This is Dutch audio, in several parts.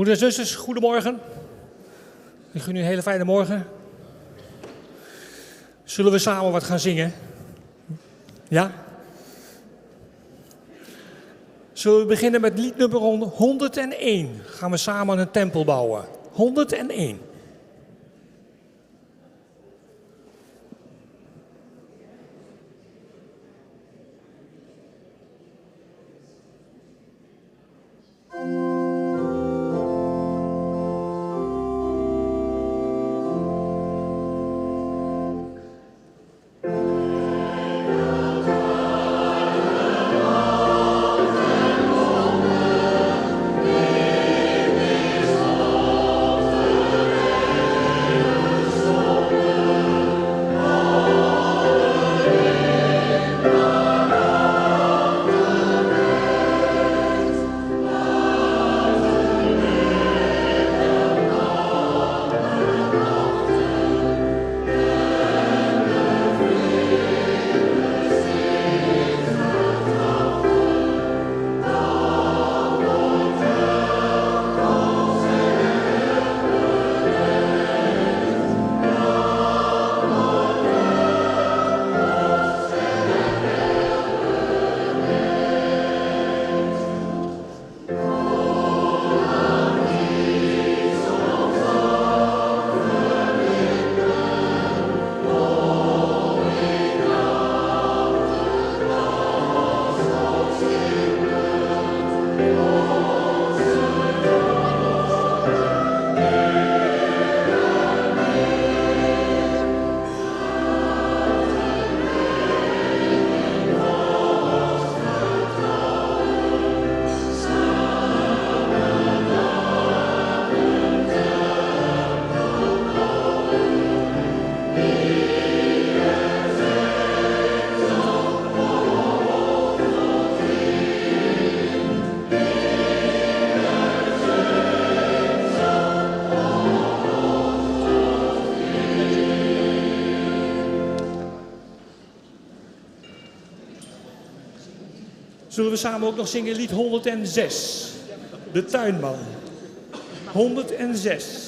Broeders en zusters, goedemorgen. Ik gun u een hele fijne morgen. Zullen we samen wat gaan zingen? Ja? Zullen we beginnen met liednummer 101? Gaan we samen een tempel bouwen. 101. Zullen we samen ook nog zingen lied 106? De tuinman. 106.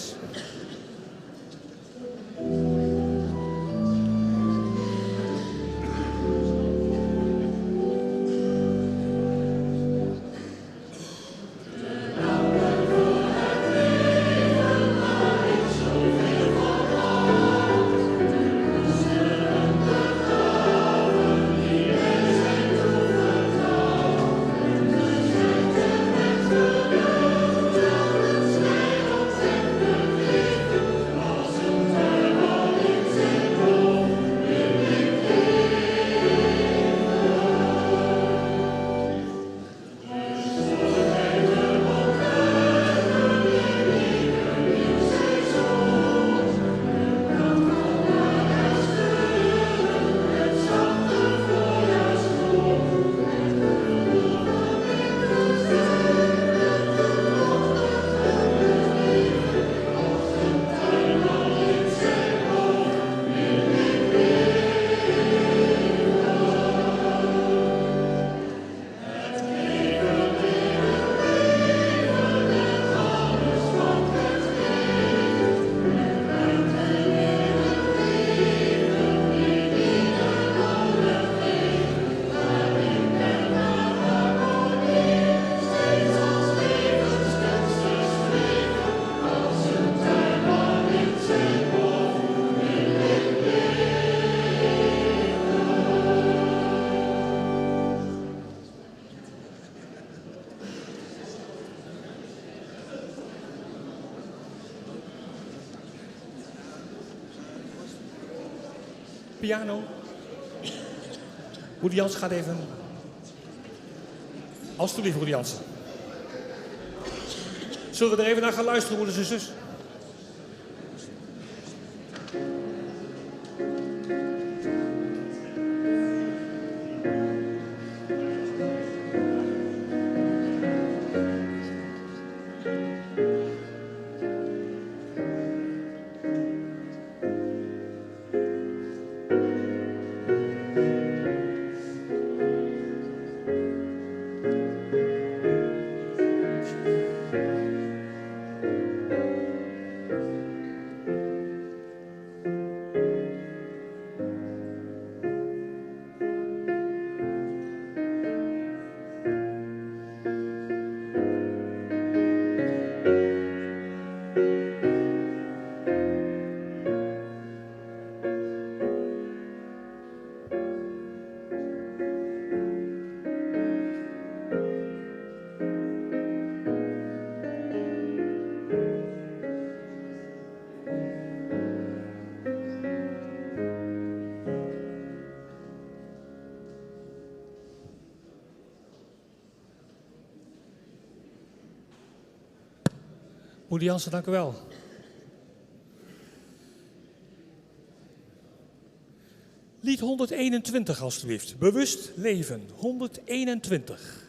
Piano. Broeder Jansen gaat even. Alsjeblieft, broeder Jansen. Zullen we er even naar gaan luisteren, broeders en zus? Moeder Jansen, dank u wel. Lied 121, alstublieft. Bewust leven, 121.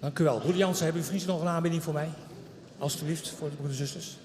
Dank u wel. Broeder Jansen, hebben uw vrienden nog een aanbieding voor mij? Alsjeblieft, voor de broeders en zusters.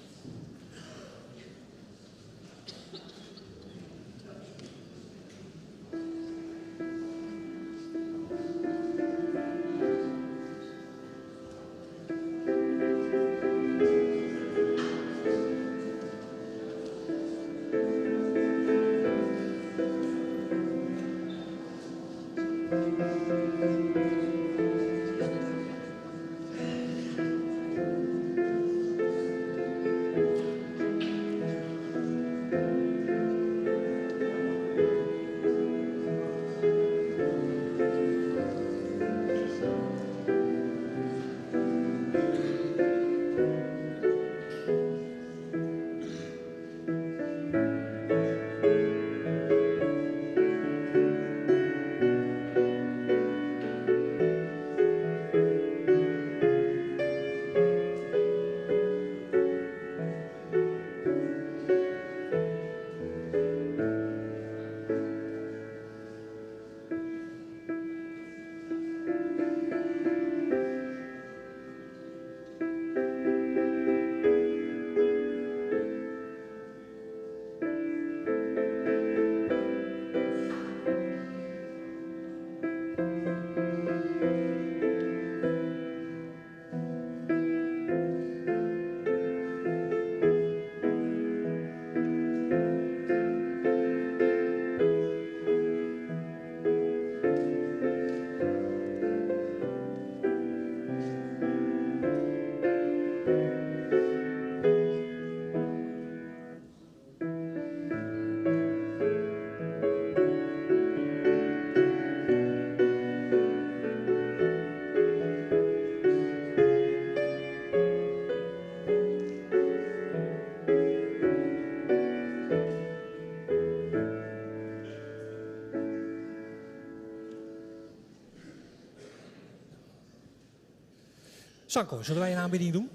Sanko, zullen wij een aanbieding doen?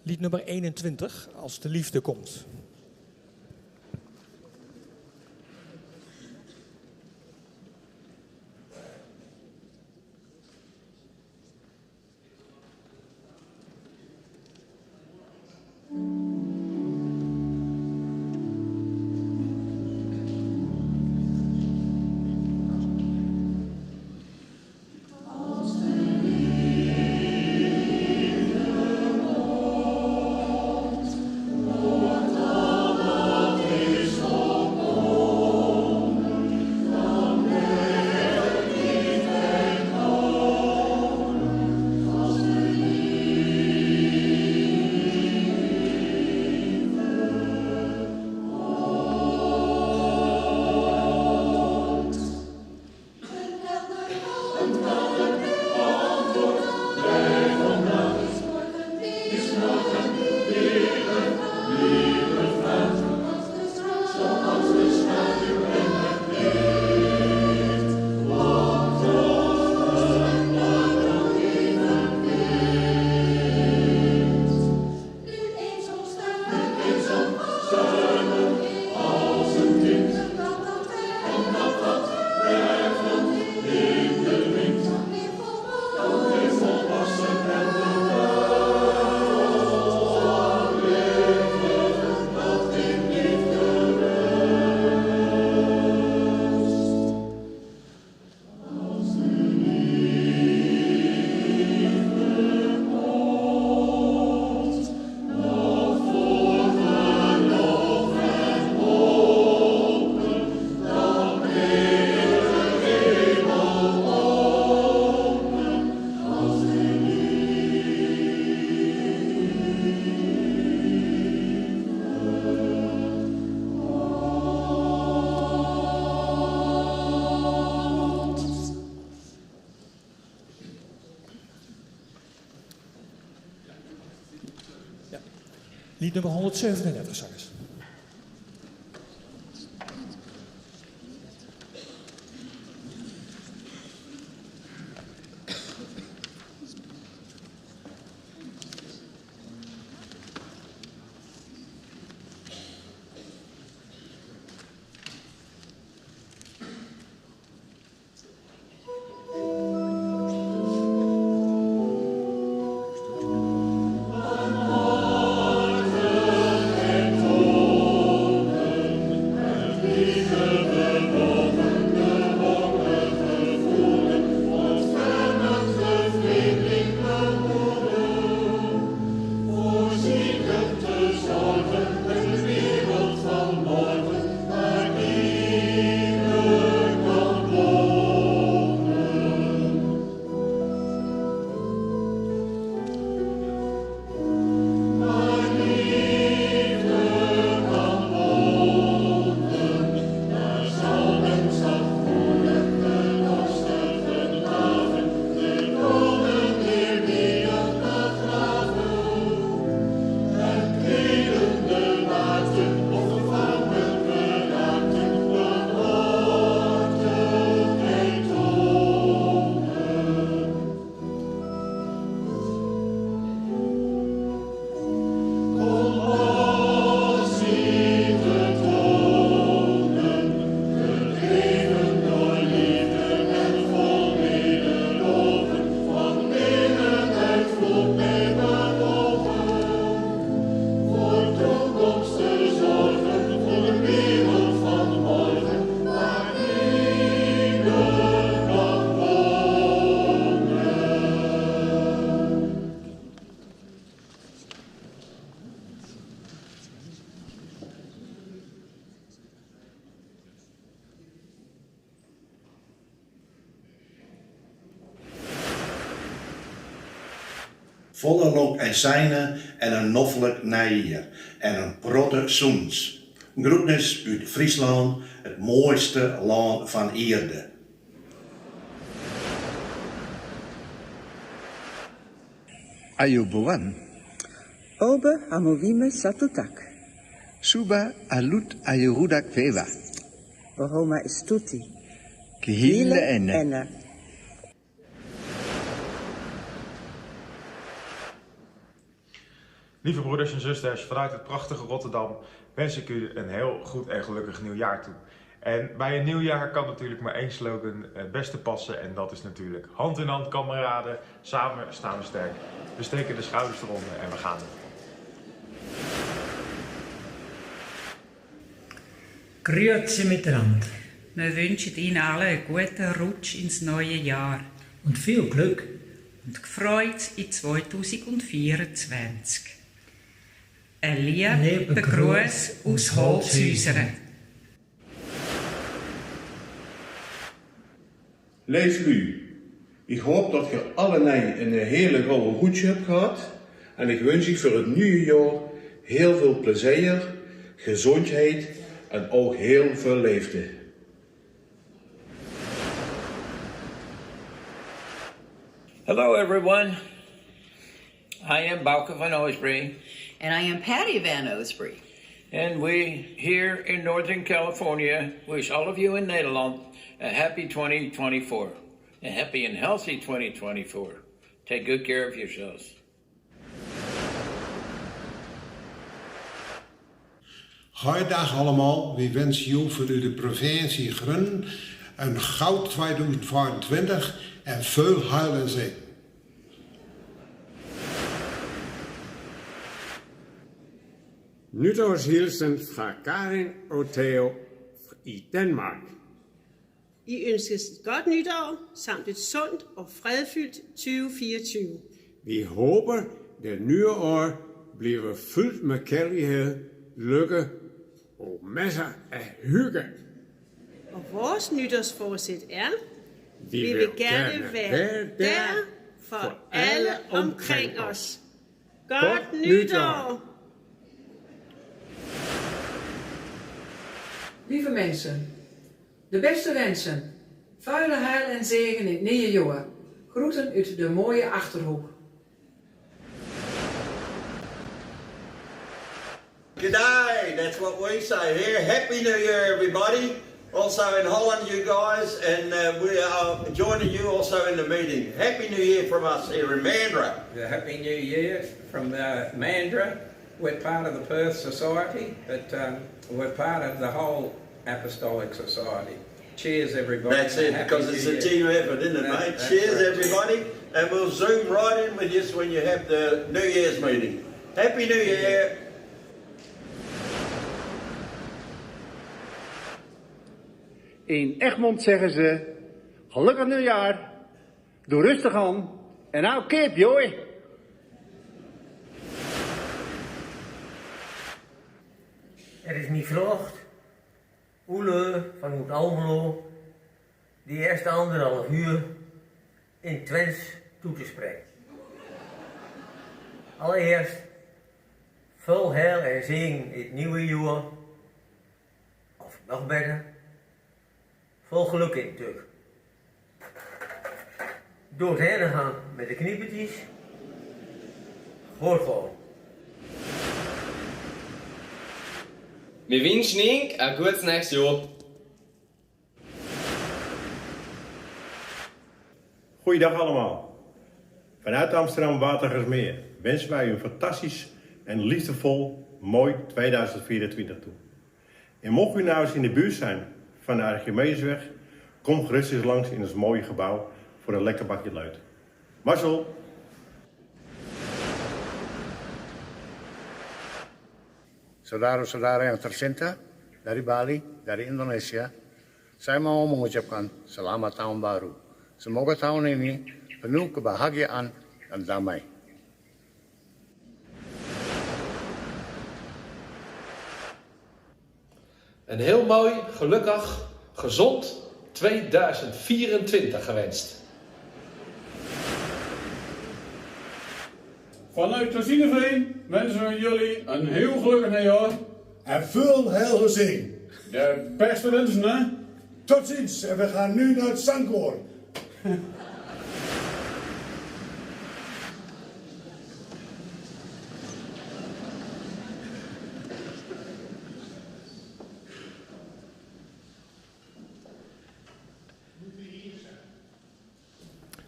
Lied nummer 21, Als de liefde komt. Oh Lied nummer 137, zangers. Volle look en zijne en een noffelijk naaier en een protte zoens. Groetnis uit Friesland, het mooiste land van Ierde. Ayubowan. Obe Hamovime Satutak. Suba alut ayurudak veva. Ohoma Istuti. Kihile enne. Lieve broeders en zusters, vanuit het prachtige Rotterdam wens ik u een heel goed en gelukkig nieuwjaar toe. En bij een nieuwjaar kan natuurlijk maar één slogan het beste passen en dat is natuurlijk hand in hand kameraden, samen staan we sterk. We steken de schouders eronder en we gaan. Grüezi miteinander. Wir wünschen Ihnen allen einen guten Rutsch ins neue Jahr. Und viel Glück. Und gefreut in 2024. Ein lieber Gruß aus Holzhäusern. Leef u. Ik hoop dat je allebei een hele gouden hoedje hebt gehad. En ik wens je voor het nieuwe jaar heel veel plezier, gezondheid en ook heel veel liefde. Hello everyone. I am Bauke van Oosbree. And I am Patty Van Oosbree. And we here in Northern California wish all of you in Nederland a happy 2024. A happy and healthy 2024. Take good care of yourselves. Goeiedag allemaal, we wensen jullie voor de provincie Groningen een goud 2025 en veel heil en zegen. Nytårshilsen fra Karin og Theo i Danmark. I ønskes et godt nytår, samt et sundt og fredfyldt 2024. Vi håber, det nye år bliver fyldt med kærlighed, lykke og masser af hygge. Og vores nytårsforsæt er, vi vil gerne være der for alle omkring os. Godt nytår! Lieve mensen, de beste wensen, vuile heil en zegen in het nieuwe jaar. Groeten uit de mooie Achterhoek. G'day, that's what we say here. Happy New Year, everybody. Also in Holland, you guys, and we are joining you also in the meeting. Happy New Year from us here in Mandurah. Happy New Year from Mandurah. We're part of the Perth Society, but we're part of the whole Apostolic Society. Cheers, everybody. That's it, because it's a team effort, isn't it, mate? Cheers, everybody. And we'll zoom right in with you when you have the New Year's meeting. Happy New Year. In Egmond zeggen ze, gelukkig nieuwjaar, doe rustig aan en hou kip, joh. Er is niet vlocht. Oele van Oud Almelo die eerste 1,5 uur in Twents toe te spreken. Allereerst veel heil en zegen in het nieuwe jaar. Of nog beter, veel geluk in natuurlijk. Door het heen gaan met de kniepertjes. Hoort gewoon. Wir wünschen Ihnen ein gutes nächstes Jahr. Goeiedag allemaal. Vanuit Amsterdam Watergasmeer wensen wij u een fantastisch en liefdevol mooi 2024 toe. En mocht u nou eens in de buurt zijn van de Archimedesweg, kom gerust eens langs in ons mooie gebouw voor een lekker bakje luid. Marcel! Saudara-saudara yang tercinta dari Bali, dari Indonesia, saya mau mengucapkan selamat tahun baru. Semoga tahun ini penuh kebahagiaan dan damai. Een heel mooi, gelukkig, gezond 2024 gewenst. Vanuit de Zineveen wensen we jullie een heel gelukkig nieuwjaar. En veel heel gezien. De beste wensen, hè? Tot ziens. En we gaan nu naar het zangkoor.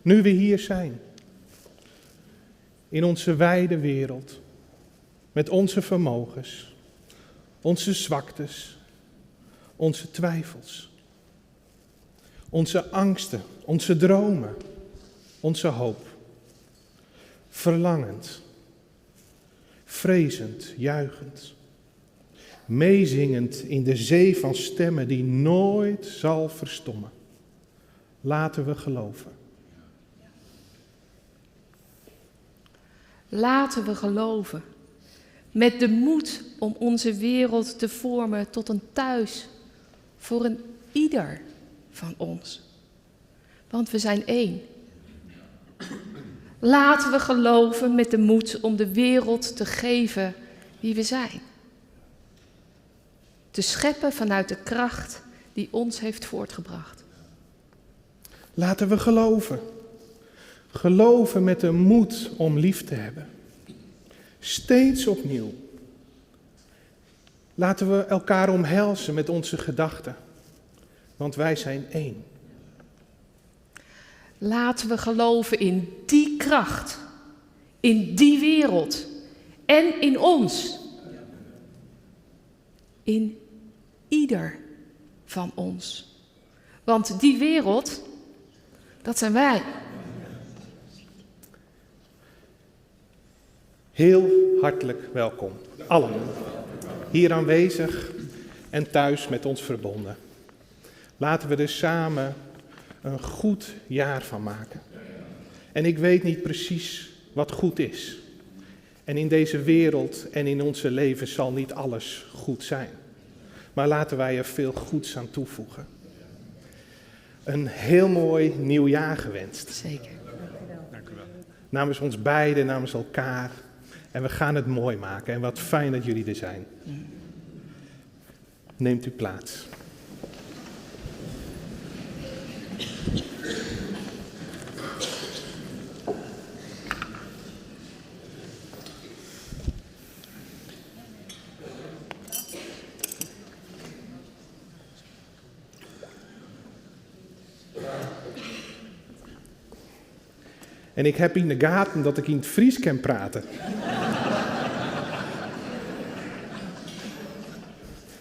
Nu we hier zijn, in onze wijde wereld, met onze vermogens, onze zwaktes, onze twijfels, onze angsten, onze dromen, onze hoop, verlangend, vrezend, juichend, meezingend in de zee van stemmen die nooit zal verstommen. Laten we geloven. Laten we geloven, met de moed om onze wereld te vormen tot een thuis voor een ieder van ons. Want we zijn één. Laten we geloven met de moed om de wereld te geven wie we zijn. Te scheppen vanuit de kracht die ons heeft voortgebracht. Laten we geloven. Geloven met de moed om lief te hebben. Steeds opnieuw. Laten we elkaar omhelzen met onze gedachten. Want wij zijn één. Laten we geloven in die kracht. In die wereld. En in ons. In ieder van ons. Want die wereld, dat zijn wij. Heel hartelijk welkom, allen, hier aanwezig en thuis met ons verbonden. Laten we er samen een goed jaar van maken. En ik weet niet precies wat goed is. En in deze wereld en in onze leven zal niet alles goed zijn. Maar laten wij er veel goeds aan toevoegen. Een heel mooi nieuw jaar gewenst. Zeker. Dank u wel. Namens ons beiden, namens elkaar. En we gaan het mooi maken. En wat fijn dat jullie er zijn. Neemt u plaats. En ik heb in de gaten dat ik in het Fries kan praten.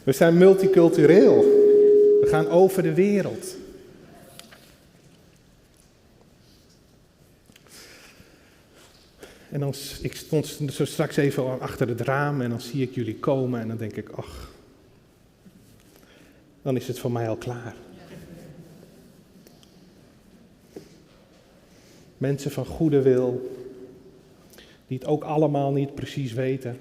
We zijn multicultureel. We gaan over de wereld. En dan, ik stond zo straks even achter het raam en dan zie ik jullie komen en dan denk ik, ach, dan is het voor mij al klaar. Mensen van goede wil, die het ook allemaal niet precies weten,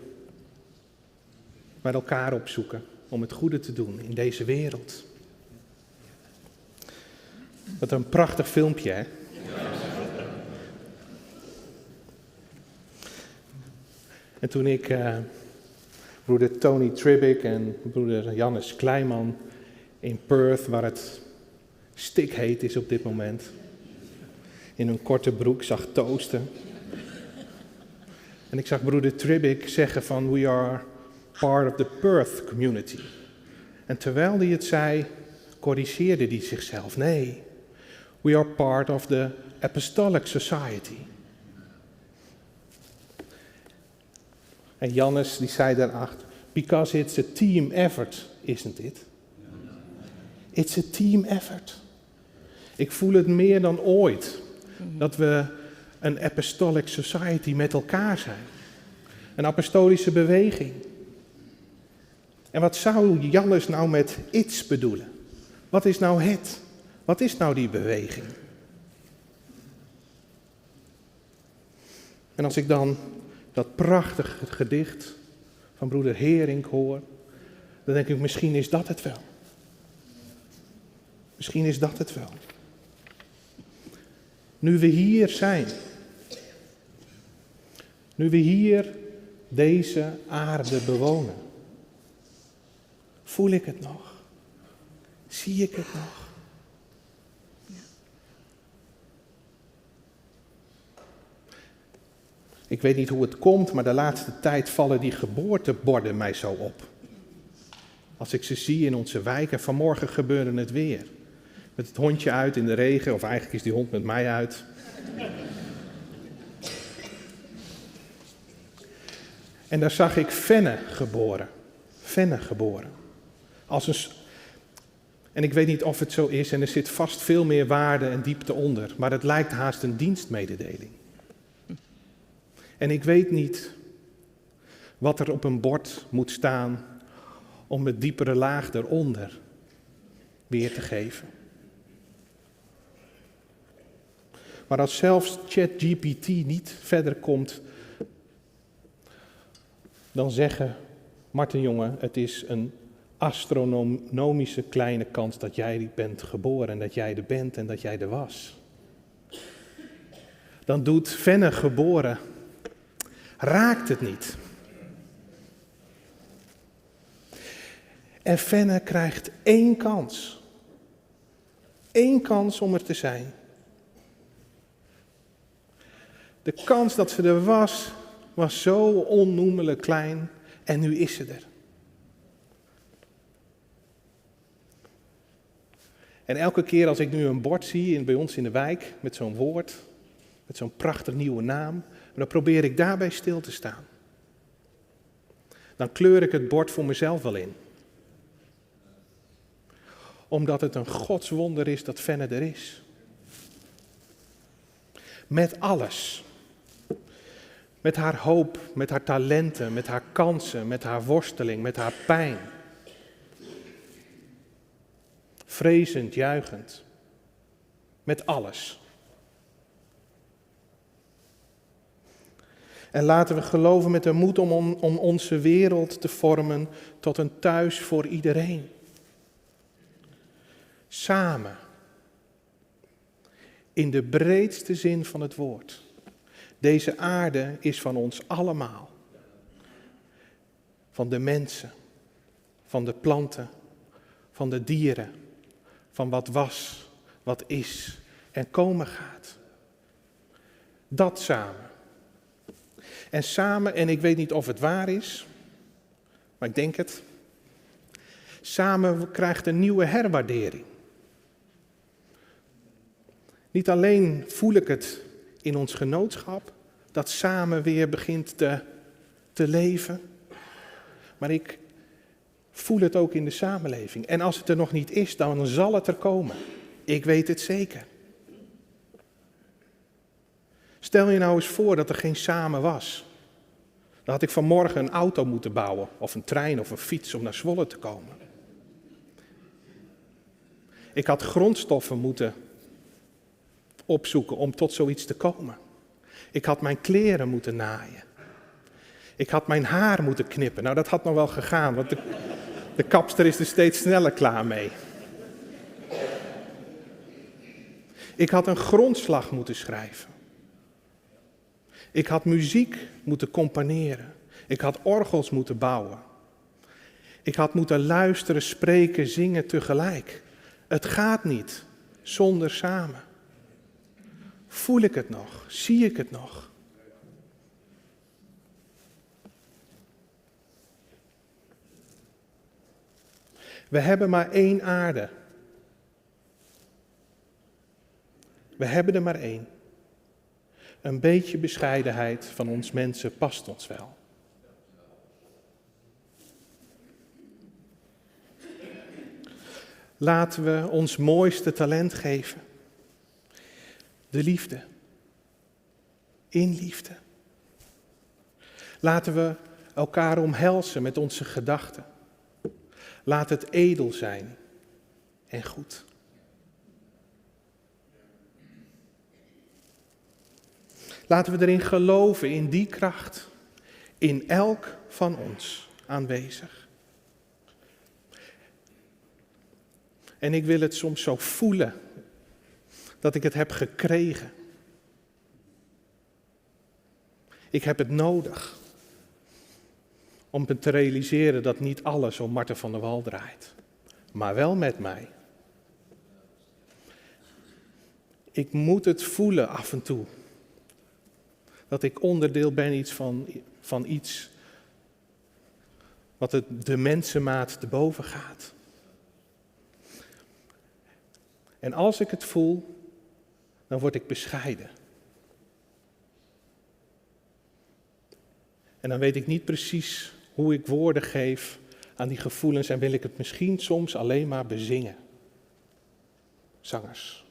maar elkaar opzoeken om het goede te doen in deze wereld. Wat een prachtig filmpje, hè? En toen ik broeder Tony Tribbik en broeder Jannes Kleiman in Perth, waar het stikheet is op dit moment, in een korte broek zag toosten. En ik zag broeder Tribbik zeggen van we are part of the Perth community. En terwijl hij het zei, corrigeerde hij zichzelf. Nee, we are part of the Apostolic Society. En Jannes die zei daarachter, because it's a team effort, isn't it? It's a team effort. Ik voel het meer dan ooit, dat we een apostolic society met elkaar zijn. Een apostolische beweging. En wat zou Jannes nou met iets bedoelen? Wat is nou het? Wat is nou die beweging? En als ik dan dat prachtige gedicht van broeder Hering hoor, dan denk ik, misschien is dat het wel. Misschien is dat het wel. Nu we hier zijn, nu we hier deze aarde bewonen, voel ik het nog? Zie ik het nog? Ik weet niet hoe het komt, maar de laatste tijd vallen die geboorteborden mij zo op. Als ik ze zie in onze wijk, en vanmorgen gebeurde het weer. Met het hondje uit in de regen, of eigenlijk is die hond met mij uit. En daar zag ik Fenne geboren. Fenne geboren. En ik weet niet of het zo is, en er zit vast veel meer waarde en diepte onder. Maar het lijkt haast een dienstmededeling. En ik weet niet wat er op een bord moet staan om het diepere laag eronder weer te geven. Maar als zelfs ChatGPT niet verder komt, dan zeggen Marten jongen, het is een astronomische kleine kans dat jij bent geboren en dat jij er bent en dat jij er was. Dan doet Fenne geboren, raakt het niet. En Fenne krijgt één kans. Eén kans om er te zijn. De kans dat ze er was zo onnoemelijk klein en nu is ze er. En elke keer als ik nu een bord zie bij ons in de wijk met zo'n woord, met zo'n prachtig nieuwe naam, dan probeer ik daarbij stil te staan. Dan kleur ik het bord voor mezelf wel in. Omdat het een godswonder is dat Fenne er is. Met alles. Met haar hoop, met haar talenten, met haar kansen, met haar worsteling, met haar pijn. Vrezend, juichend. Met alles. En laten we geloven met de moed om onze wereld te vormen tot een thuis voor iedereen. Samen. In de breedste zin van het woord. Deze aarde is van ons allemaal. Van de mensen, van de planten, van de dieren, van wat was, wat is en komen gaat. Dat samen. En samen, en ik weet niet of het waar is, maar ik denk het. Samen krijgt een nieuwe herwaardering. Niet alleen voel ik het in ons genootschap, dat samen weer begint te leven. Maar ik voel het ook in de samenleving. En als het er nog niet is, dan zal het er komen. Ik weet het zeker. Stel je nou eens voor dat er geen samen was. Dan had ik vanmorgen een auto moeten bouwen, of een trein of een fiets om naar Zwolle te komen. Ik had grondstoffen moeten opzoeken om tot zoiets te komen. Ik had mijn kleren moeten naaien. Ik had mijn haar moeten knippen. Nou, dat had nog wel gegaan, want de kapster is er steeds sneller klaar mee. Ik had een grondslag moeten schrijven. Ik had muziek moeten componeren. Ik had orgels moeten bouwen. Ik had moeten luisteren, spreken, zingen tegelijk. Het gaat niet zonder samen. Voel ik het nog? Zie ik het nog? We hebben maar één aarde. We hebben er maar één. Een beetje bescheidenheid van ons mensen past ons wel. Laten we ons mooiste talent geven. De liefde. In liefde. Laten we elkaar omhelzen met onze gedachten. Laat het edel zijn en goed. Laten we erin geloven, in die kracht, in elk van ons aanwezig. En ik wil het soms zo voelen, dat ik het heb gekregen. Ik heb het nodig om me te realiseren dat niet alles om Marten van der Wal draait, maar wel met mij. Ik moet het voelen af en toe. Dat ik onderdeel ben van iets wat de mensenmaat te boven gaat. En als ik het voel, dan word ik bescheiden. En dan weet ik niet precies hoe ik woorden geef aan die gevoelens en wil ik het misschien soms alleen maar bezingen. Zangers.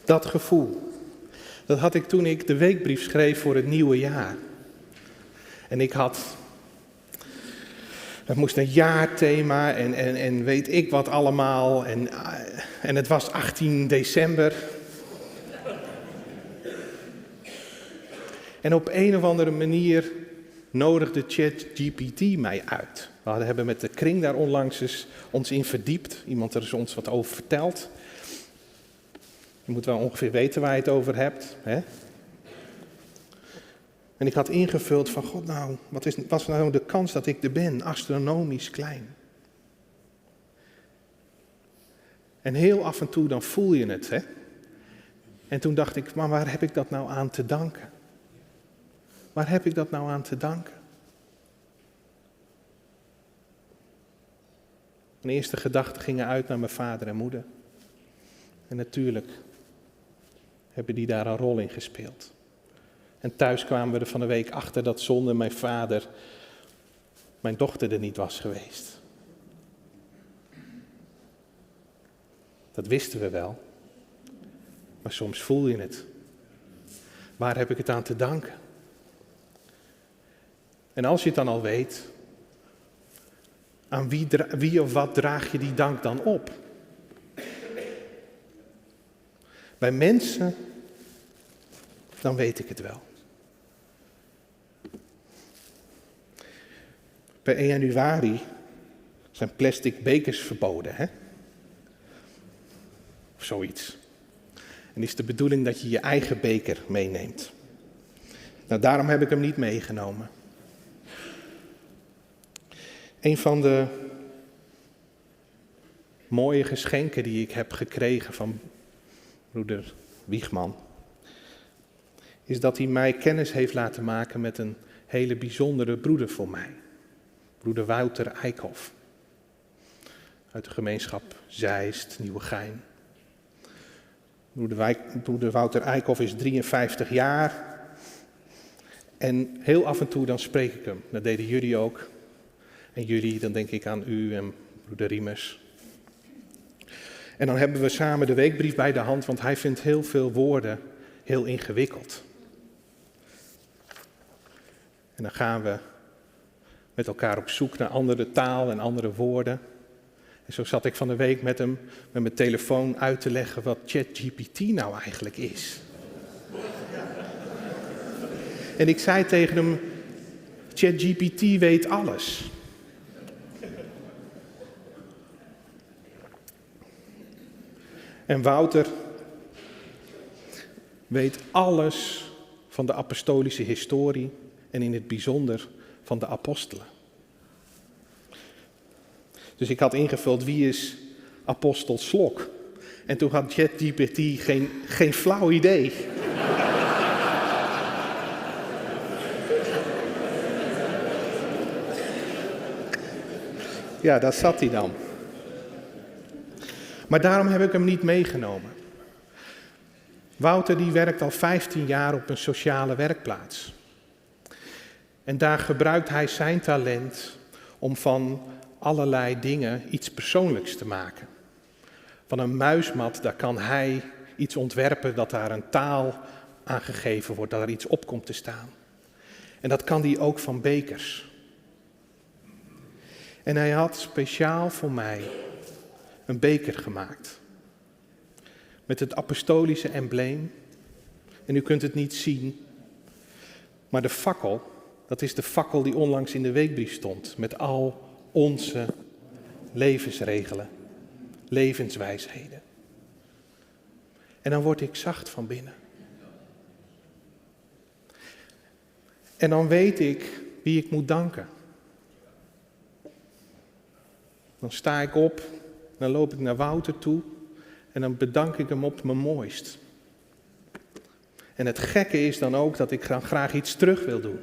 Dat gevoel, dat had ik toen ik de weekbrief schreef voor het nieuwe jaar. En het moest een jaarthema en weet ik wat allemaal. En het was 18 december. En op een of andere manier nodigde ChatGPT mij uit. We hebben met de kring daar onlangs eens ons in verdiept. Iemand er is ons wat over verteld. Je moet wel ongeveer weten waar je het over hebt. Hè? En ik had ingevuld van, God nou, wat is nou de kans dat ik er ben? Astronomisch klein. En heel af en toe dan voel je het, hè. En toen dacht ik, maar waar heb ik dat nou aan te danken? Waar heb ik dat nou aan te danken? Mijn eerste gedachten gingen uit naar mijn vader en moeder. En natuurlijk hebben die daar een rol in gespeeld. En thuis kwamen we er van de week achter dat zonder mijn vader mijn dochter er niet was geweest. Dat wisten we wel. Maar soms voel je het. Waar heb ik het aan te danken? En als je het dan al weet, aan wie of wat draag je die dank dan op? Bij mensen, dan weet ik het wel. Per 1 januari zijn plastic bekers verboden, hè? Of zoiets. En is de bedoeling dat je je eigen beker meeneemt. Nou, daarom heb ik hem niet meegenomen. Een van de mooie geschenken die ik heb gekregen van broeder Wiegman, is dat hij mij kennis heeft laten maken met een hele bijzondere broeder voor mij. Broeder Wouter Eikhoff. Uit de gemeenschap Zeist, Nieuwegein. Broeder Wouter Eikhoff is 53 jaar. En heel af en toe dan spreek ik hem. Dat deden jullie ook. En jullie, dan denk ik aan u en broeder Riemers. En dan hebben we samen de weekbrief bij de hand, want hij vindt heel veel woorden heel ingewikkeld. En dan gaan we met elkaar op zoek naar andere taal en andere woorden. En zo zat ik van de week met hem met mijn telefoon uit te leggen wat ChatGPT nou eigenlijk is. En ik zei tegen hem, ChatGPT weet alles. En Wouter weet alles van de apostolische historie en in het bijzonder van de apostelen. Dus ik had ingevuld, wie is apostel Slok? En toen had ChatGPT geen flauw idee. Ja, daar zat hij dan. Maar daarom heb ik hem niet meegenomen. Wouter die werkt al 15 jaar op een sociale werkplaats. En daar gebruikt hij zijn talent om van allerlei dingen iets persoonlijks te maken. Van een muismat, daar kan hij iets ontwerpen dat daar een taal aangegeven wordt, dat er iets op komt te staan. En dat kan hij ook van bekers. En hij had speciaal voor mij een beker gemaakt. Met het apostolische embleem. En u kunt het niet zien. Maar de fakkel, dat is de fakkel die onlangs in de weekbrief stond. Met al onze levensregelen, levenswijsheden. En dan word ik zacht van binnen. En dan weet ik wie ik moet danken. Dan sta ik op, dan loop ik naar Wouter toe en dan bedank ik hem op mijn mooist. En het gekke is dan ook dat ik graag iets terug wil doen.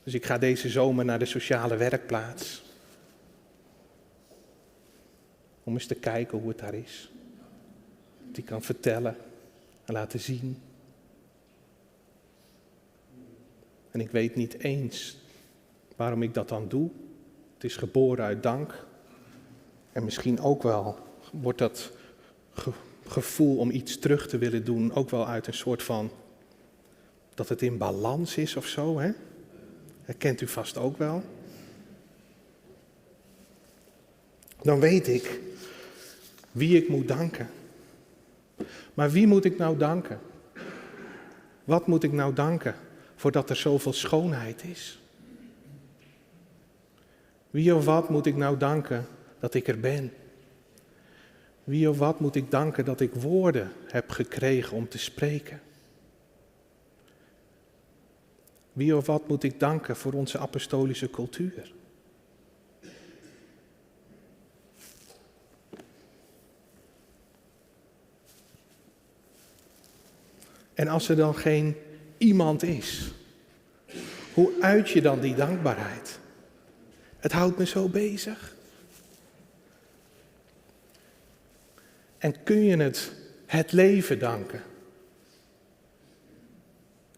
Dus ik ga deze zomer naar de sociale werkplaats. Om eens te kijken hoe het daar is. Die kan vertellen en laten zien. En ik weet niet eens waarom ik dat dan doe. Het is geboren uit dank. En misschien ook wel wordt dat gevoel om iets terug te willen doen, ook wel uit een soort van, dat het in balans is of zo, hè? Dat kent u vast ook wel. Dan weet ik wie ik moet danken. Maar wie moet ik nou danken? Wat moet ik nou danken voordat er zoveel schoonheid is? Wie of wat moet ik nou danken dat ik er ben? Wie of wat moet ik danken dat ik woorden heb gekregen om te spreken? Wie of wat moet ik danken voor onze apostolische cultuur? En als er dan geen iemand is, hoe uit je dan die dankbaarheid? Het houdt me zo bezig. En kun je het leven danken?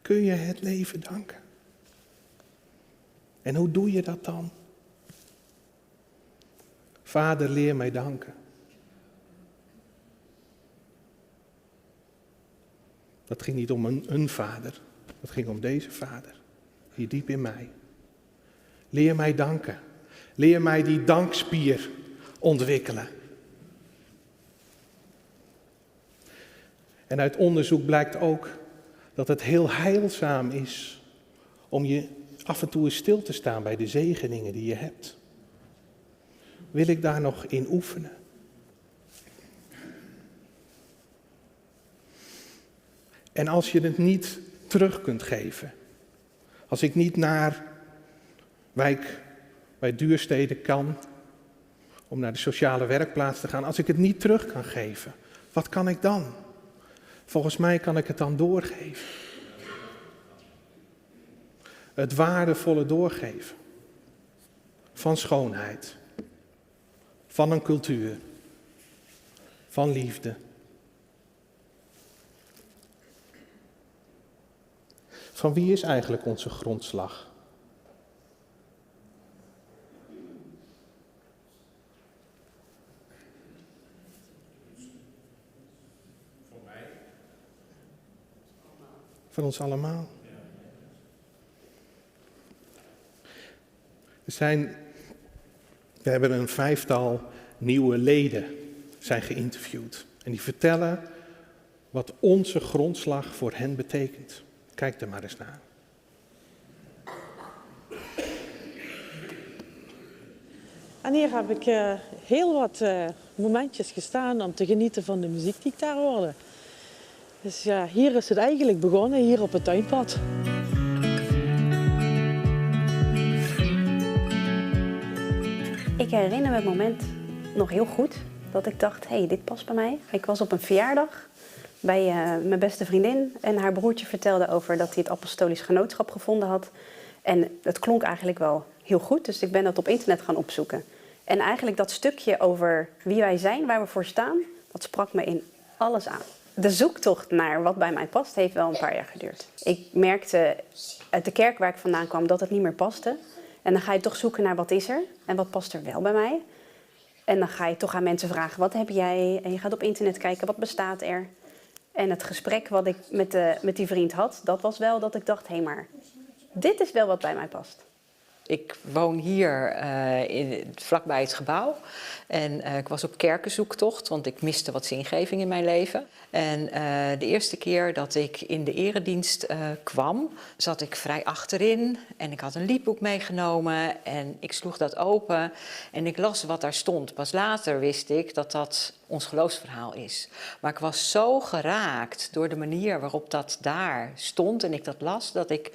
Kun je het leven danken? En hoe doe je dat dan? Vader, leer mij danken. Dat ging niet om een vader, dat ging om deze vader, hier diep in mij. Leer mij danken. Leer mij die dankspier ontwikkelen. En uit onderzoek blijkt ook dat het heel heilzaam is om je af en toe eens stil te staan bij de zegeningen die je hebt. Wil ik daar nog in oefenen? En als je het niet terug kunt geven, als ik niet naar wijk bij Duurstede kan, om naar de sociale werkplaats te gaan, als ik het niet terug kan geven, wat kan ik dan? Volgens mij kan ik het dan doorgeven. Het waardevolle doorgeven van schoonheid, van een cultuur, van liefde. Van wie is eigenlijk onze grondslag? Van ons allemaal. We hebben een 5-tal nieuwe leden zijn geïnterviewd. En die vertellen wat onze grondslag voor hen betekent. Kijk er maar eens naar. En hier heb ik heel wat momentjes gestaan om te genieten van de muziek die ik daar hoorde. Dus ja, hier is het eigenlijk begonnen, hier op het tuinpad. Ik herinner me het moment nog heel goed dat ik dacht, hé, dit past bij mij. Ik was op een verjaardag bij mijn beste vriendin en haar broertje vertelde over dat hij het apostolisch genootschap gevonden had. En het klonk eigenlijk wel heel goed, dus ik ben dat op internet gaan opzoeken. En eigenlijk dat stukje over wie wij zijn, waar we voor staan, dat sprak me in alles aan. De zoektocht naar wat bij mij past heeft wel een paar jaar geduurd. Ik merkte uit de kerk waar ik vandaan kwam dat het niet meer paste. En dan ga je toch zoeken naar wat is er en wat past er wel bij mij. En dan ga je toch aan mensen vragen, wat heb jij? En je gaat op internet kijken, wat bestaat er? En het gesprek wat ik met die vriend had, dat was wel dat ik dacht, hé, maar dit is wel wat bij mij past. Ik woon hier vlakbij het gebouw en ik was op kerkenzoektocht, want ik miste wat zingeving in mijn leven. En de eerste keer dat ik in de eredienst kwam, zat ik vrij achterin en ik had een liedboek meegenomen en ik sloeg dat open en ik las wat daar stond. Pas later wist ik dat dat ons geloofsverhaal is. Maar ik was zo geraakt door de manier waarop dat daar stond en ik dat las, dat ik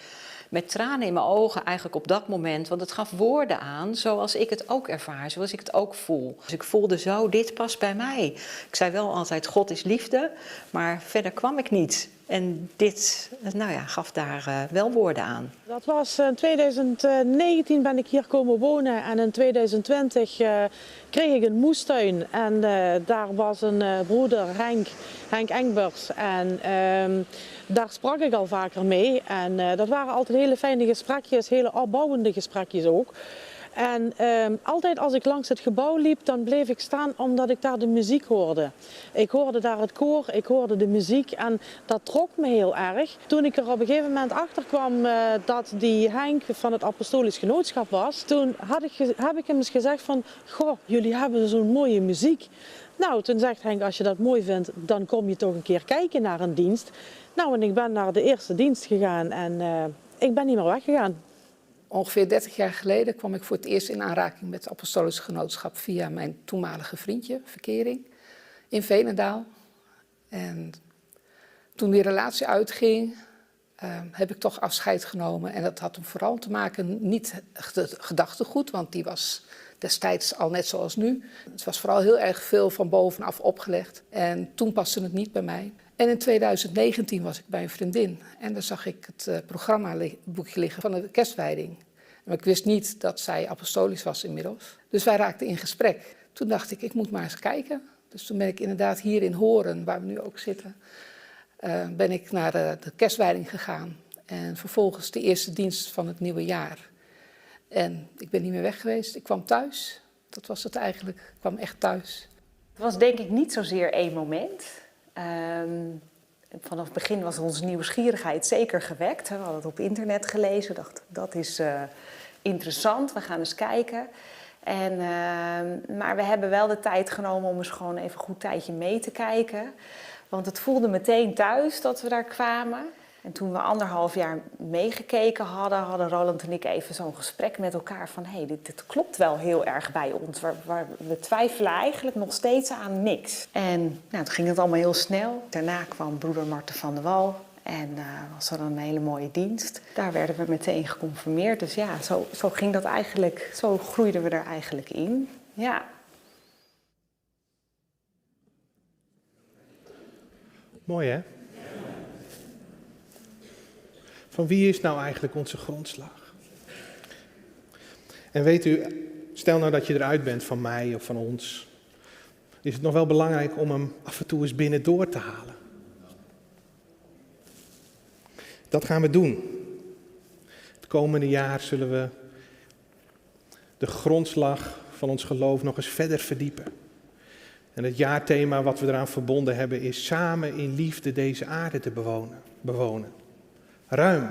met tranen in mijn ogen eigenlijk op dat moment, want het gaf woorden aan zoals ik het ook ervaar, zoals ik het ook voel. Dus ik voelde zo, dit past bij mij. Ik zei wel altijd, God is liefde, maar verder kwam ik niet. En dit, gaf daar wel woorden aan. Dat was in 2019 ben ik hier komen wonen en in 2020 kreeg ik een moestuin. En daar was een broeder, Henk Engbers. En daar sprak ik al vaker mee. En dat waren altijd hele fijne gesprekjes, hele opbouwende gesprekjes ook. En altijd als ik langs het gebouw liep, dan bleef ik staan omdat ik daar de muziek hoorde. Ik hoorde daar het koor, ik hoorde de muziek en dat trok me heel erg. Toen ik er op een gegeven moment achter kwam dat die Henk van het Apostolisch Genootschap was, toen heb ik hem eens gezegd van, goh, jullie hebben zo'n mooie muziek. Nou, toen zegt Henk, als je dat mooi vindt, dan kom je toch een keer kijken naar een dienst. Nou, en ik ben naar de eerste dienst gegaan en ik ben niet meer weggegaan. Ongeveer 30 jaar geleden kwam ik voor het eerst in aanraking met het Apostolisch Genootschap via mijn toenmalige vriendje, Verkering, in Veenendaal. En toen die relatie uitging, heb ik toch afscheid genomen. En dat had hem vooral te maken, niet het gedachtegoed, want die was destijds al net zoals nu. Het was vooral heel erg veel van bovenaf opgelegd. En toen paste het niet bij mij. En in 2019 was ik bij een vriendin. En daar zag ik het programmaboekje liggen van de kerstwijding. Maar ik wist niet dat zij apostolisch was inmiddels. Dus wij raakten in gesprek. Toen dacht ik moet maar eens kijken. Dus toen ben ik inderdaad hier in Horen, waar we nu ook zitten, ben ik naar de kerstwijding gegaan. En vervolgens de eerste dienst van het nieuwe jaar. En ik ben niet meer weg geweest. Ik kwam thuis. Dat was het eigenlijk. Ik kwam echt thuis. Het was denk ik niet zozeer één moment. Vanaf het begin was onze nieuwsgierigheid zeker gewekt. We hadden het op internet gelezen. Dachten, dat is interessant. We gaan eens kijken. Maar we hebben wel de tijd genomen om eens gewoon even een goed tijdje mee te kijken. Want het voelde meteen thuis dat we daar kwamen. En toen we 1,5 jaar meegekeken hadden Roland en ik even zo'n gesprek met elkaar van dit klopt wel heel erg bij ons. We twijfelen eigenlijk nog steeds aan niks. En toen ging het allemaal heel snel. Daarna kwam broeder Marten van der Wal en was er een hele mooie dienst. Daar werden we meteen geconfirmeerd. Dus ja, zo ging dat eigenlijk, zo groeiden we er eigenlijk in. Ja. Mooi hè? Van wie is nou eigenlijk onze grondslag? En weet u, stel nou dat je eruit bent van mij of van ons, is het nog wel belangrijk om hem af en toe eens binnendoor te halen. Dat gaan we doen. Het komende jaar zullen we de grondslag van ons geloof nog eens verder verdiepen. En het jaarthema wat we eraan verbonden hebben is samen in liefde deze aarde te bewonen. Ruim.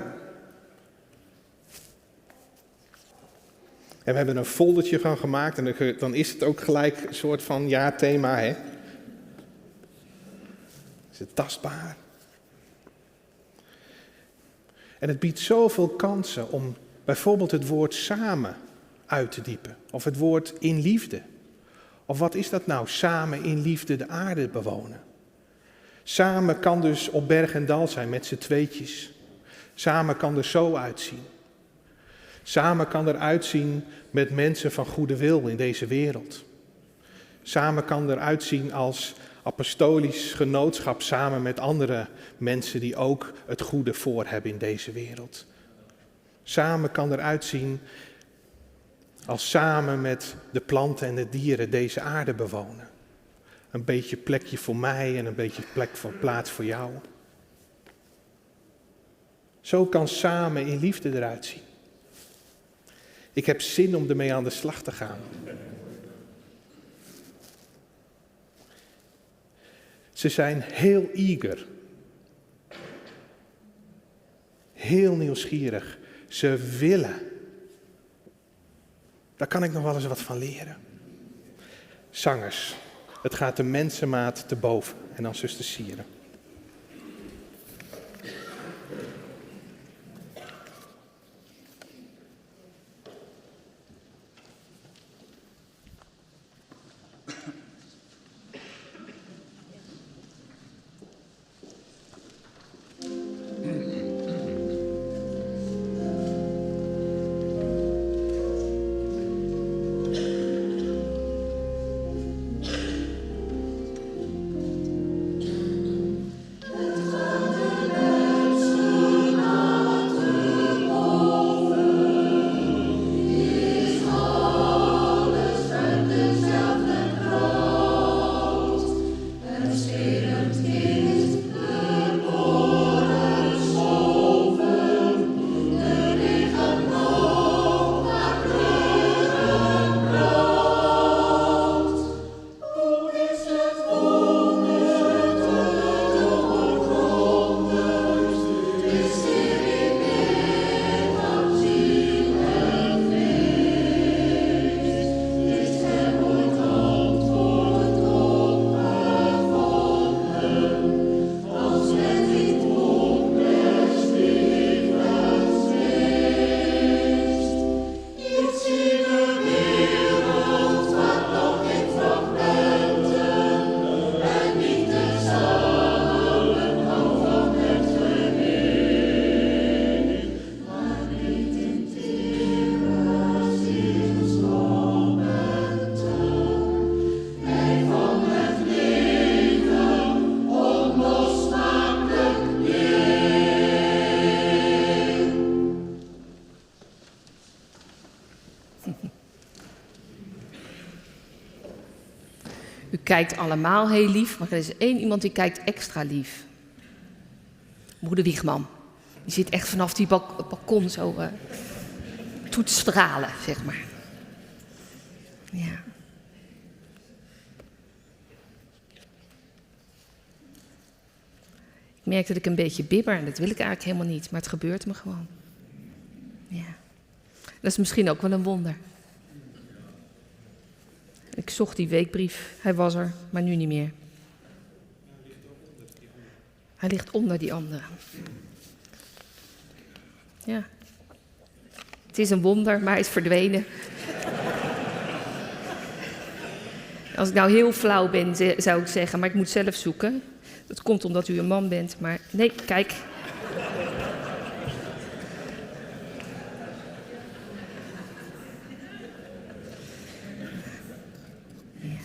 En we hebben een foldertje van gemaakt en dan is het ook gelijk een soort van jaarthema, hè? Is het tastbaar? En het biedt zoveel kansen om bijvoorbeeld het woord samen uit te diepen. Of het woord in liefde. Of wat is dat nou? Samen in liefde de aarde bewonen. Samen kan dus op berg en dal zijn met z'n tweetjes. Samen kan er zo uitzien. Samen kan er uitzien met mensen van goede wil in deze wereld. Samen kan er uitzien als apostolisch genootschap samen met andere mensen die ook het goede voor hebben in deze wereld. Samen kan er uitzien als samen met de planten en de dieren deze aarde bewonen. Een beetje plekje voor mij en een beetje plaats voor jou. Zo kan samen in liefde eruit zien. Ik heb zin om ermee aan de slag te gaan. Ze zijn heel eager. Heel nieuwsgierig. Ze willen. Daar kan ik nog wel eens wat van leren. Zangers. Het gaat de mensenmaat te boven. En dan zuster Sieren. kijkt allemaal heel lief, maar er is één iemand die kijkt extra lief. Moeder Wiegman. Die zit echt vanaf die balkon zo toe te stralen, zeg maar. Ja. Ik merk dat ik een beetje bibber en dat wil ik eigenlijk helemaal niet, maar het gebeurt me gewoon. Ja. Dat is misschien ook wel een wonder. Ik zocht die weekbrief, hij was er, maar nu niet meer. Hij ligt onder die andere. Ja. Het is een wonder, maar hij is verdwenen. Als ik nou heel flauw ben, zou ik zeggen, maar ik moet zelf zoeken. Dat komt omdat u een man bent, maar nee, kijk. Ja.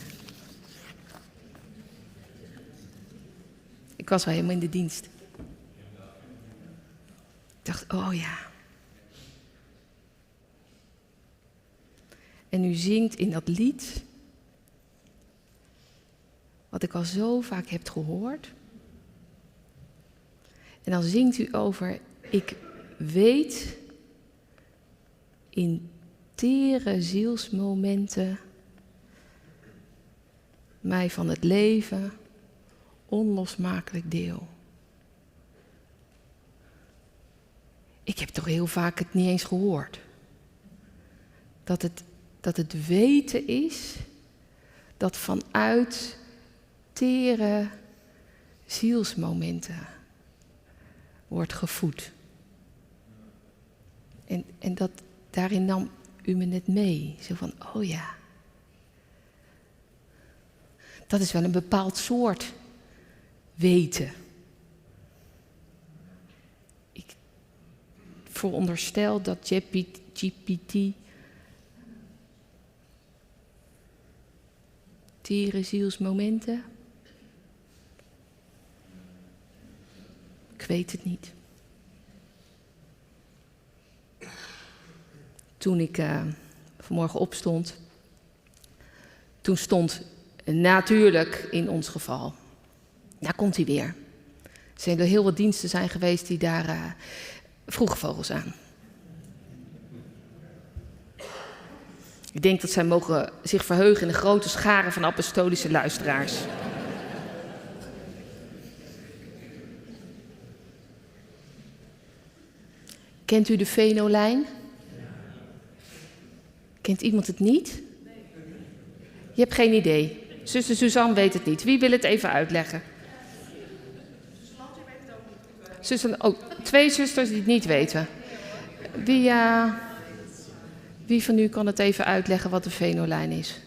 Ik was wel helemaal in de dienst. Ik dacht, oh ja. En u zingt in dat lied, wat ik al zo vaak heb gehoord. En dan zingt u over, ik weet in tere zielsmomenten mij van het leven onlosmakelijk deel. Ik heb toch heel vaak het niet eens gehoord. Dat het weten is dat vanuit tere zielsmomenten wordt gevoed. En dat daarin nam u me net mee. Zo van, oh ja. Dat is wel een bepaald soort weten. Ik veronderstel dat GPT tere zielsmomenten. Ik weet het niet. Toen ik vanmorgen opstond, toen stond natuurlijk in ons geval, daar komt hij weer. Er zijn er heel wat diensten zijn geweest die daar vroege vogels aan. Ik denk dat zij mogen zich verheugen in de grote scharen van apostolische luisteraars. Kent u de Venolijn? Kent iemand het niet? Je hebt geen idee. Zuster Suzanne weet het niet. Wie wil het even uitleggen? Oh, 2 zusters die het niet weten. Wie van u kan het even uitleggen wat de Venolijn is?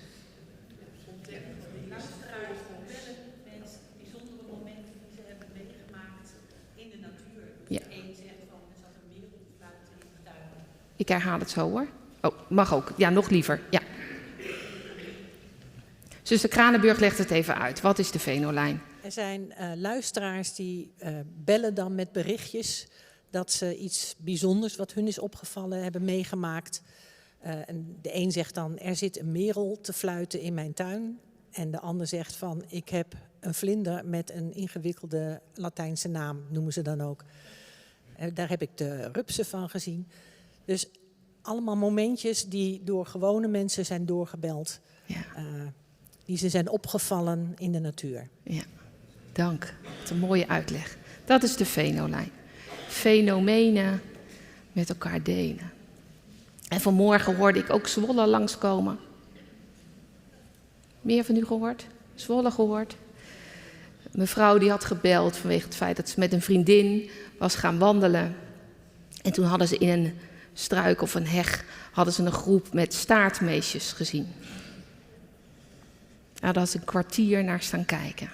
Ja. Ik herhaal het zo hoor. Oh, mag ook. Ja, nog liever. Ja. Zuster Kranenburg legt het even uit. Wat is de Venolijn? Er zijn luisteraars die bellen dan met berichtjes dat ze iets bijzonders wat hun is opgevallen hebben meegemaakt. En de een zegt dan, er zit een merel te fluiten in mijn tuin. En de ander zegt van, ik heb een vlinder met een ingewikkelde Latijnse naam, noemen ze dan ook. Daar heb ik de rupsen van gezien. Dus allemaal momentjes die door gewone mensen zijn doorgebeld. Ja. Die ze zijn opgevallen in de natuur. Ja, dank. Wat een mooie uitleg. Dat is de Venolijn. Fenomenen met elkaar delen. En vanmorgen hoorde ik ook Zwolle langskomen. Meer van u gehoord? Zwolle gehoord? Mevrouw die had gebeld vanwege het feit dat ze met een vriendin was gaan wandelen. En toen hadden ze in een struik of een heg hadden ze een groep met staartmeesjes gezien. Daar hadden ze een kwartier naar staan kijken.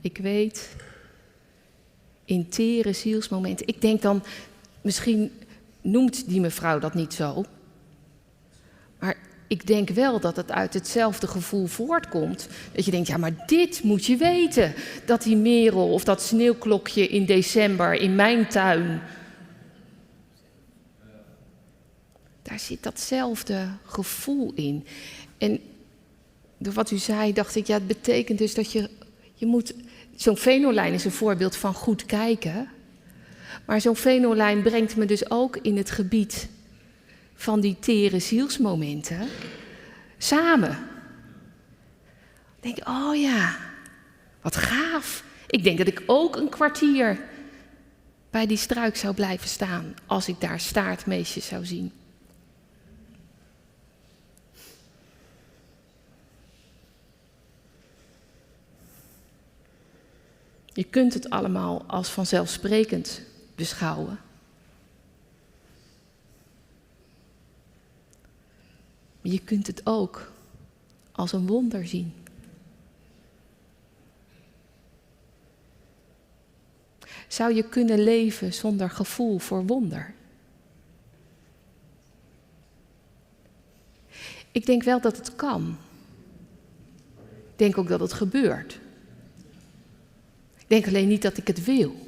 Ik weet, in tere zielsmomenten. Ik denk dan, misschien noemt die mevrouw dat niet zo. Maar ik denk wel dat het uit hetzelfde gevoel voortkomt. Dat je denkt, ja, maar dit moet je weten. Dat die merel of dat sneeuwklokje in december in mijn tuin. Daar daar zit datzelfde gevoel in. En door wat u zei, dacht ik, ja, het betekent dus dat je moet... Zo'n venolijn is een voorbeeld van goed kijken. Maar zo'n venolijn brengt me dus ook in het gebied van die tere zielsmomenten. Samen. Dan denk ik, oh ja, wat gaaf. Ik denk dat ik ook een kwartier bij die struik zou blijven staan als ik daar staartmeesjes zou zien. Je kunt het allemaal als vanzelfsprekend beschouwen. Maar je kunt het ook als een wonder zien. Zou je kunnen leven zonder gevoel voor wonder? Ik denk wel dat het kan. Ik denk ook dat het gebeurt. Ik denk alleen niet dat ik het wil.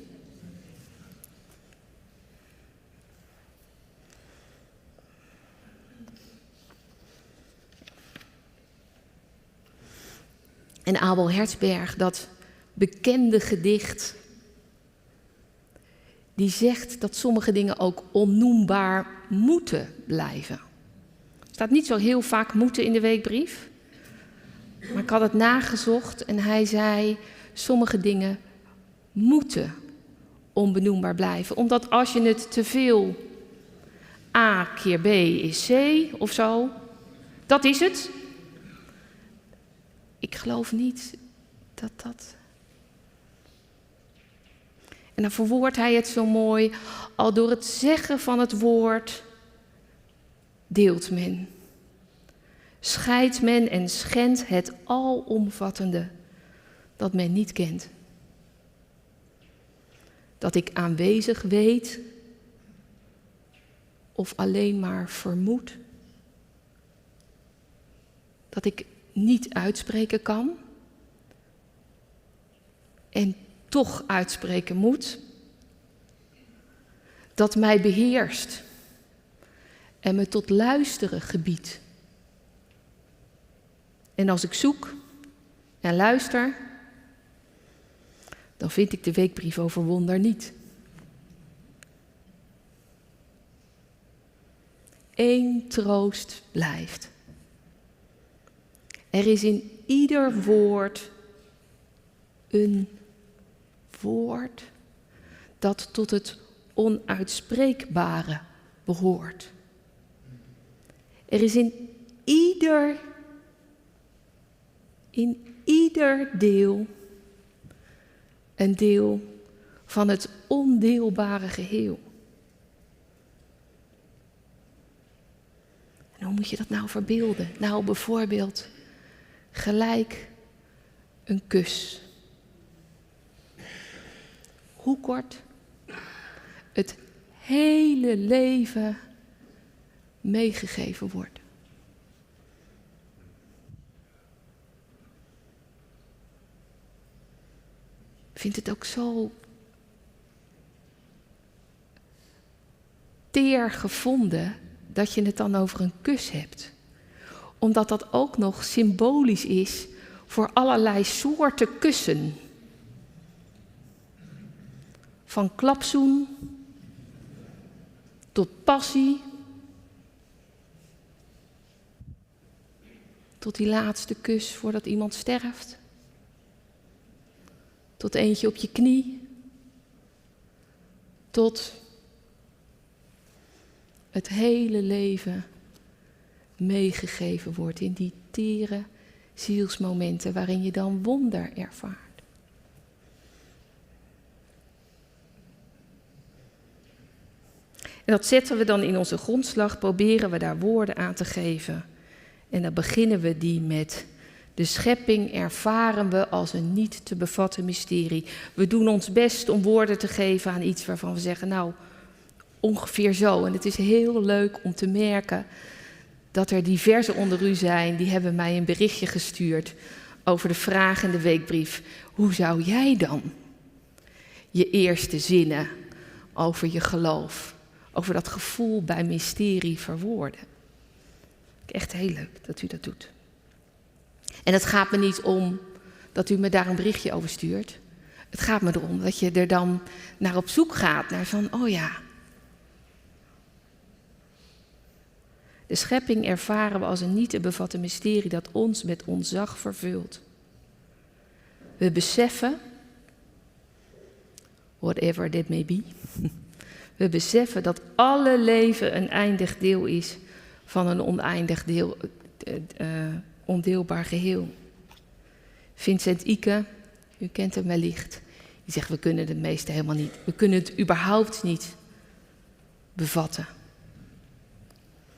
En Abel Herzberg, dat bekende gedicht, die zegt dat sommige dingen ook onnoembaar moeten blijven. Er staat niet zo heel vaak moeten in de weekbrief. Maar ik had het nagezocht en hij zei, sommige dingen moeten onbenoembaar blijven. Omdat als je het te veel A keer B is C of zo, dat is het. Ik geloof niet dat dat... En dan verwoordt hij het zo mooi. Al door het zeggen van het woord deelt men. Scheidt men en schendt het alomvattende dat men niet kent. Dat ik aanwezig weet of alleen maar vermoed. Dat ik niet uitspreken kan en toch uitspreken moet. Dat mij beheerst en me tot luisteren gebiedt. En als ik zoek en luister, dan vind ik de weekbrief over wonder niet. Eén troost blijft. Er is in ieder woord een woord dat tot het onuitspreekbare behoort. Er is in ieder deel een deel van het ondeelbare geheel. En hoe moet je dat nou verbeelden? Nou, bijvoorbeeld gelijk een kus. Hoe kort? Het hele leven meegegeven wordt. Ik vind het ook zo teer gevonden dat je het dan over een kus hebt. Omdat dat ook nog symbolisch is voor allerlei soorten kussen. Van klapzoen tot passie, tot die laatste kus voordat iemand sterft, tot eentje op je knie, tot het hele leven meegegeven wordt in die tere zielsmomenten waarin je dan wonder ervaart. En dat zetten we dan in onze grondslag, proberen we daar woorden aan te geven. En dan beginnen we die met de schepping ervaren we als een niet te bevatten mysterie. We doen ons best om woorden te geven aan iets waarvan we zeggen, nou, ongeveer zo. En het is heel leuk om te merken dat er diverse onder u zijn, die hebben mij een berichtje gestuurd over de vraag in de weekbrief. Hoe zou jij dan je eerste zinnen over je geloof, over dat gevoel bij mysterie verwoorden. Echt heel leuk dat u dat doet. En het gaat me niet om dat u me daar een berichtje over stuurt. Het gaat me erom dat je er dan naar op zoek gaat, naar van, oh ja. De schepping ervaren we als een niet te bevatten mysterie dat ons met ontzag vervult. We beseffen, whatever that may be, we beseffen dat alle leven een eindig deel is van een oneindig deel, ondeelbaar geheel. Vincent Ike, u kent hem wellicht, die zegt we kunnen het meeste helemaal niet. We kunnen het überhaupt niet bevatten.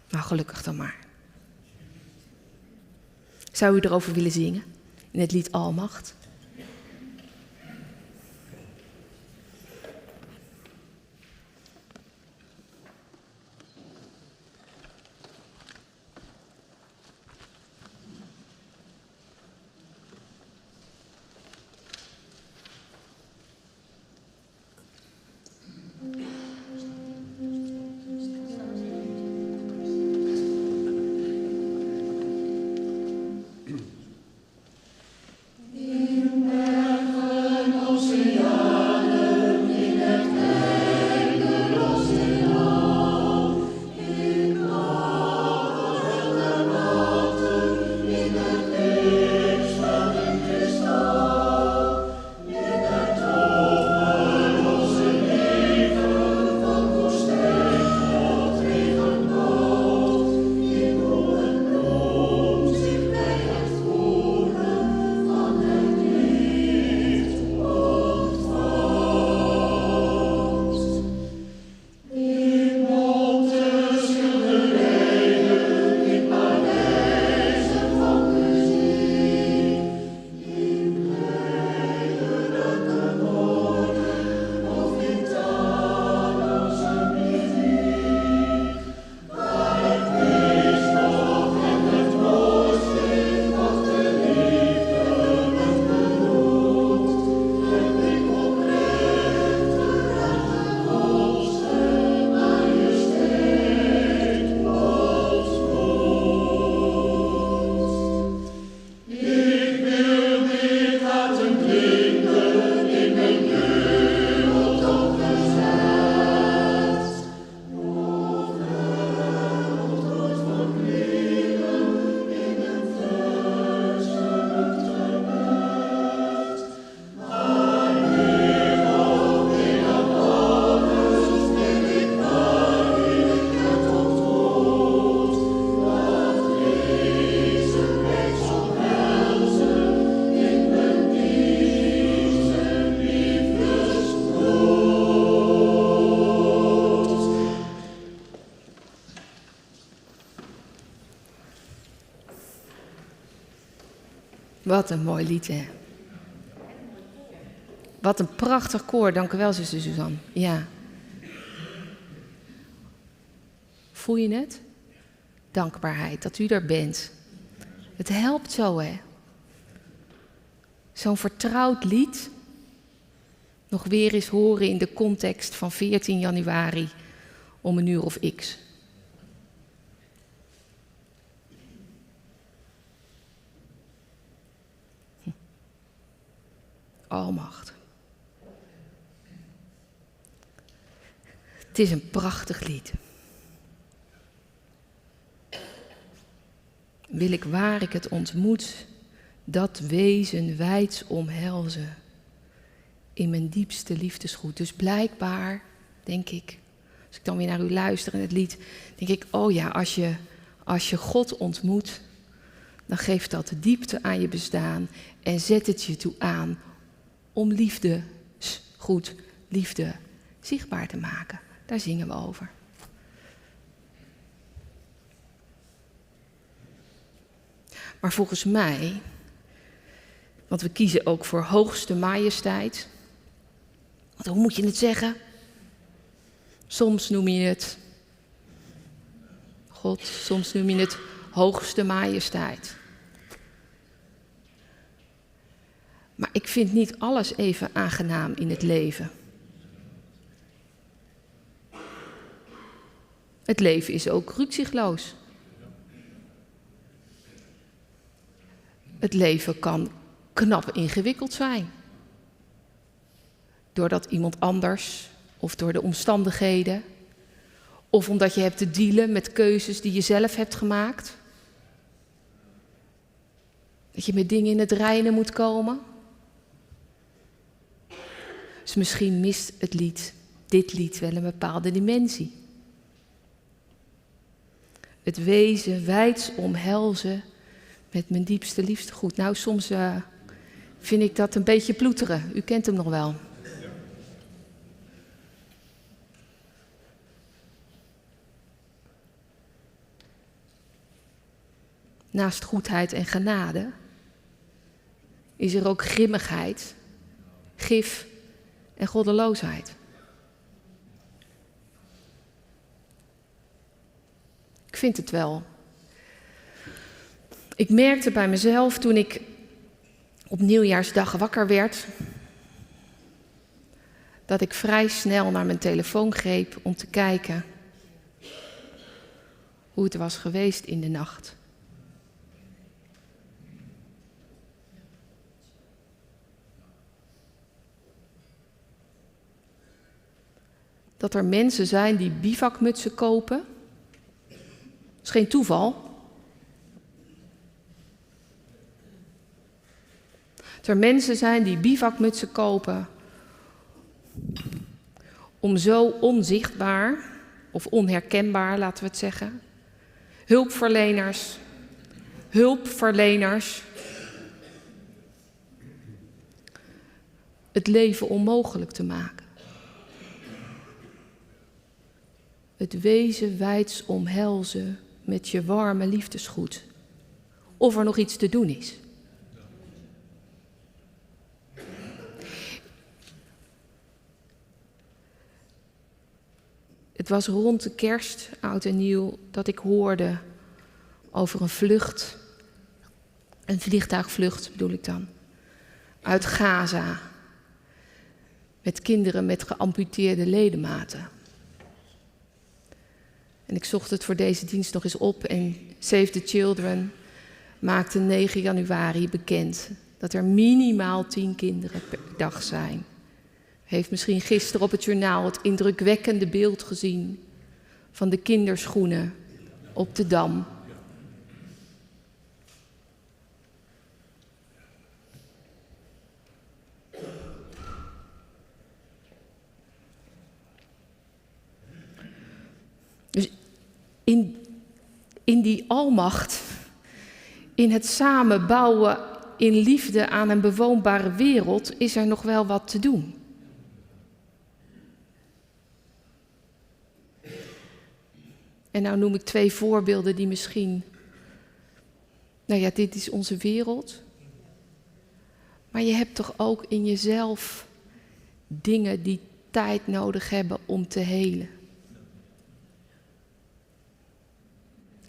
Nou, gelukkig dan maar. Zou u erover willen zingen in het lied Almacht? Wat een mooi lied, hè? Wat een prachtig koor. Dank u wel, zuster Suzanne. Ja. Voel je het? Dankbaarheid, dat u er bent. Het helpt zo, hè? Zo'n vertrouwd lied. Nog weer eens horen in de context van 14 januari om 1:00 x. Almacht. Het is een prachtig lied. Wil ik waar ik het ontmoet, dat wezen wijds omhelzen, in mijn diepste liefdesgoed. Dus blijkbaar, denk ik, als ik dan weer naar u luister in het lied, denk ik, oh ja, als je God ontmoet, dan geeft dat de diepte aan je bestaan en zet het je toe aan om liefdesgoed, liefde zichtbaar te maken. Daar zingen we over. Maar volgens mij, want we kiezen ook voor hoogste majesteit. Want hoe moet je het zeggen? Soms noem je het God, soms noem je het hoogste majesteit. Maar ik vind niet alles even aangenaam in het leven. Het leven is ook rukzichtloos. Het leven kan knap ingewikkeld zijn. Doordat iemand anders, of door de omstandigheden, of omdat je hebt te dealen met keuzes die je zelf hebt gemaakt. Dat je met dingen in het reinen moet komen. Dus misschien mist dit lied wel een bepaalde dimensie. Het wezen wijds omhelzen met mijn diepste liefste goed. Nou, soms vind ik dat een beetje ploeteren. U kent hem nog wel. Naast goedheid en genade is er ook grimmigheid, gif en goddeloosheid. Ik vind het wel. Ik merkte bij mezelf toen ik op Nieuwjaarsdag wakker werd, dat ik vrij snel naar mijn telefoon greep om te kijken hoe het was geweest in de nacht. Dat er mensen zijn die bivakmutsen kopen. Dat is geen toeval. Dat er mensen zijn die bivakmutsen kopen om zo onzichtbaar of onherkenbaar, laten we het zeggen, hulpverleners het leven onmogelijk te maken. Het wezen wijds omhelzen met je warme liefdesgoed. Of er nog iets te doen is. Het was rond de kerst, oud en nieuw, dat ik hoorde over een vlucht. Een vliegtuigvlucht bedoel ik dan. Uit Gaza. Met kinderen met geamputeerde ledematen. En ik zocht het voor deze dienst nog eens op en Save the Children maakte 9 januari bekend dat er minimaal 10 kinderen per dag zijn. U heeft misschien gisteren op het journaal het indrukwekkende beeld gezien van de kinderschoenen op de Dam. Dus in die almacht, in het samenbouwen in liefde aan een bewoonbare wereld, is er nog wel wat te doen. En nou noem ik 2 voorbeelden die misschien, nou ja, dit is onze wereld. Maar je hebt toch ook in jezelf dingen die tijd nodig hebben om te helen.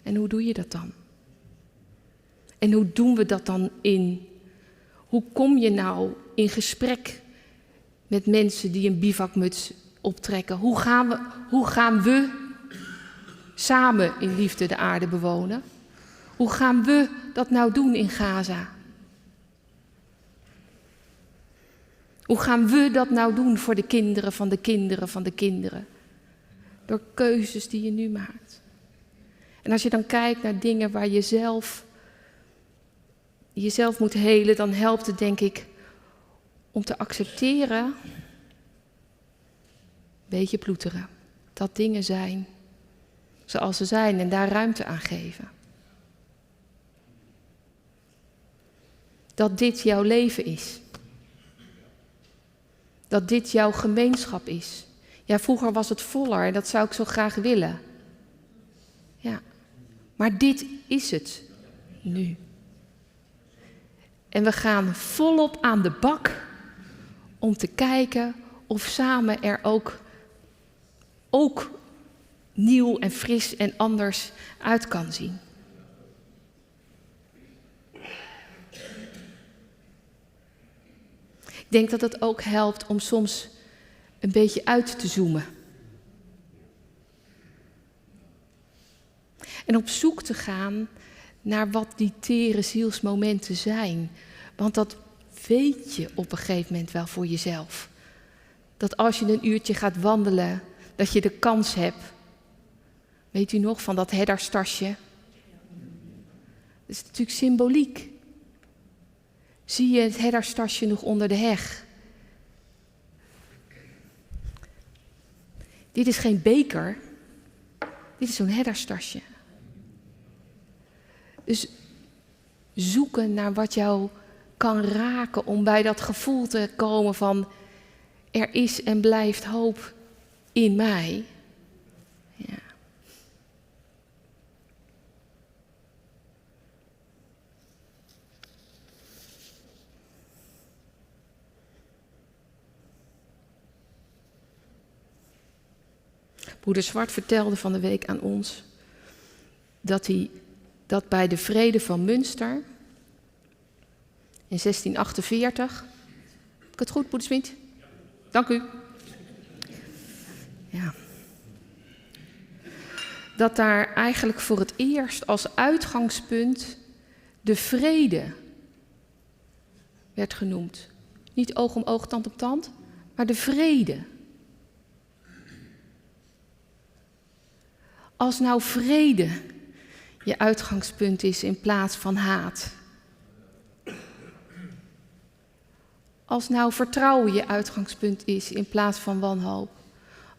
En hoe doe je dat dan? En hoe doen we dat dan hoe kom je nou in gesprek met mensen die een bivakmuts optrekken? Hoe gaan we samen in liefde de aarde bewonen? Hoe gaan we dat nou doen in Gaza? Hoe gaan we dat nou doen voor de kinderen van de kinderen van de kinderen? Door keuzes die je nu maakt. En als je dan kijkt naar dingen waar je jezelf moet helen, dan helpt het, denk ik, om te accepteren, een beetje ploeteren, dat dingen zijn zoals ze zijn en daar ruimte aan geven. Dat dit jouw leven is. Dat dit jouw gemeenschap is. Ja, vroeger was het voller en dat zou ik zo graag willen. Ja, maar dit is het nu. En we gaan volop aan de bak om te kijken of samen er ook nieuw en fris en anders uit kan zien. Ik denk dat het ook helpt om soms een beetje uit te zoomen. En op zoek te gaan naar wat die tere zielsmomenten zijn. Want dat weet je op een gegeven moment wel voor jezelf. Dat als je een uurtje gaat wandelen, dat je de kans hebt. Weet u nog van dat herderstasje? Dat is natuurlijk symboliek. Zie je het herderstasje nog onder de heg? Dit is geen beker. Dit is zo'n herderstasje. Dus zoeken naar wat jou kan raken om bij dat gevoel te komen van er is en blijft hoop in mij. Ja. Broeder Zwart vertelde van de week aan ons dat bij de vrede van Münster in 1648... Heb ik het goed, broeder Smit? Dank u. Ja. Dat daar eigenlijk voor het eerst als uitgangspunt de vrede werd genoemd. Niet oog om oog, tand op tand, maar de vrede. Als nou vrede je uitgangspunt is in plaats van haat. Als nou vertrouwen je uitgangspunt is in plaats van wanhoop.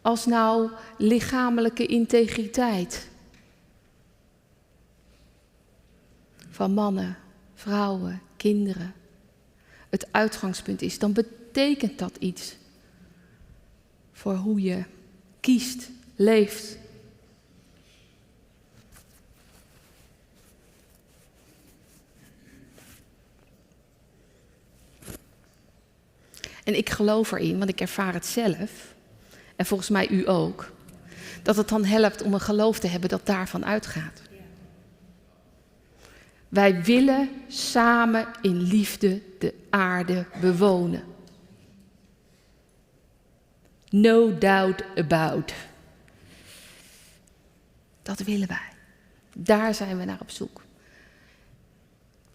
Als nou lichamelijke integriteit van mannen, vrouwen, kinderen het uitgangspunt is, dan betekent dat iets voor hoe je kiest, leeft. En ik geloof erin, want ik ervaar het zelf, en volgens mij u ook, dat het dan helpt om een geloof te hebben dat daarvan uitgaat. Wij willen samen in liefde de aarde bewonen. No doubt about. Dat willen wij. Daar zijn we naar op zoek.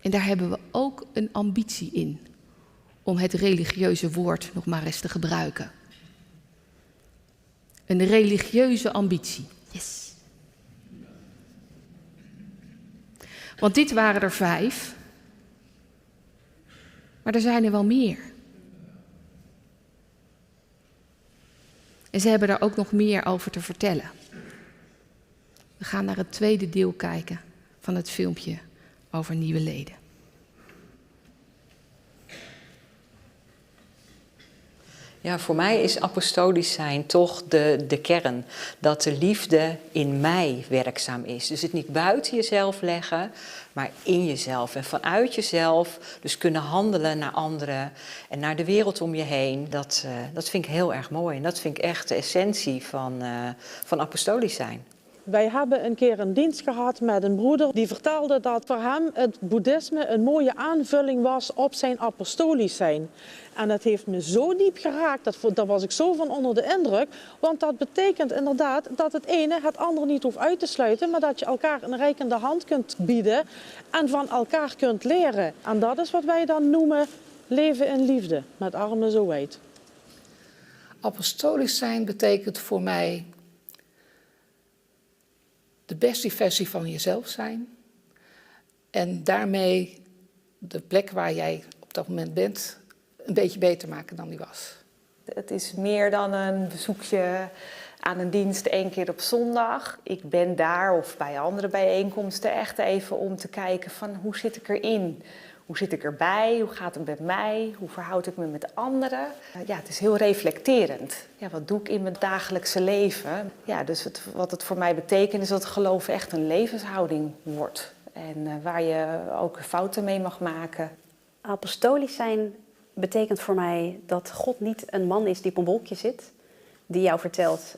En daar hebben we ook een ambitie in. Om het religieuze woord nog maar eens te gebruiken. Een religieuze ambitie. Yes. Want dit waren er 5. Maar er zijn er wel meer. En ze hebben daar ook nog meer over te vertellen. We gaan naar het tweede deel kijken van het filmpje over nieuwe leden. Ja, voor mij is apostolisch zijn toch de kern. Dat de liefde in mij werkzaam is. Dus het niet buiten jezelf leggen, maar in jezelf. En vanuit jezelf dus kunnen handelen naar anderen en naar de wereld om je heen. Dat vind ik heel erg mooi. En dat vind ik echt de essentie van apostolisch zijn. Wij hebben een keer een dienst gehad met een broeder die vertelde dat voor hem het boeddhisme een mooie aanvulling was op zijn apostolisch zijn. En dat heeft me zo diep geraakt, daar was ik zo van onder de indruk. Want dat betekent inderdaad dat het ene het andere niet hoeft uit te sluiten, maar dat je elkaar een reikende hand kunt bieden en van elkaar kunt leren. En dat is wat wij dan noemen leven in liefde, met armen zo wijd. Apostolisch zijn betekent voor mij de beste versie van jezelf zijn. En daarmee de plek waar jij op dat moment bent een beetje beter maken dan die was. Het is meer dan een bezoekje aan een dienst 1 keer op zondag. Ik ben daar of bij andere bijeenkomsten echt even om te kijken van hoe zit ik erin? Hoe zit ik erbij? Hoe gaat het met mij? Hoe verhoud ik me met anderen? Ja, het is heel reflecterend. Ja, wat doe ik in mijn dagelijkse leven? Ja, dus wat het voor mij betekent is dat geloof echt een levenshouding wordt. En waar je ook fouten mee mag maken. Apostolisch zijn betekent voor mij dat God niet een man is die op een wolkje zit. Die jou vertelt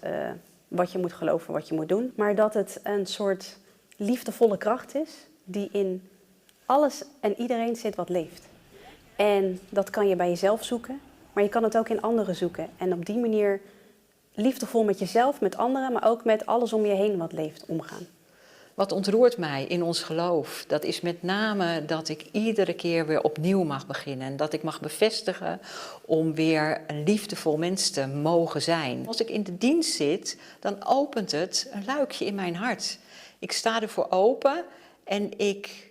wat je moet geloven, wat je moet doen. Maar dat het een soort liefdevolle kracht is die in alles en iedereen zit wat leeft. En dat kan je bij jezelf zoeken, maar je kan het ook in anderen zoeken. En op die manier liefdevol met jezelf, met anderen, maar ook met alles om je heen wat leeft omgaan. Wat ontroert mij in ons geloof, dat is met name dat ik iedere keer weer opnieuw mag beginnen. En dat ik mag bevestigen om weer een liefdevol mens te mogen zijn. Als ik in de dienst zit, dan opent het een luikje in mijn hart. Ik sta ervoor open en ik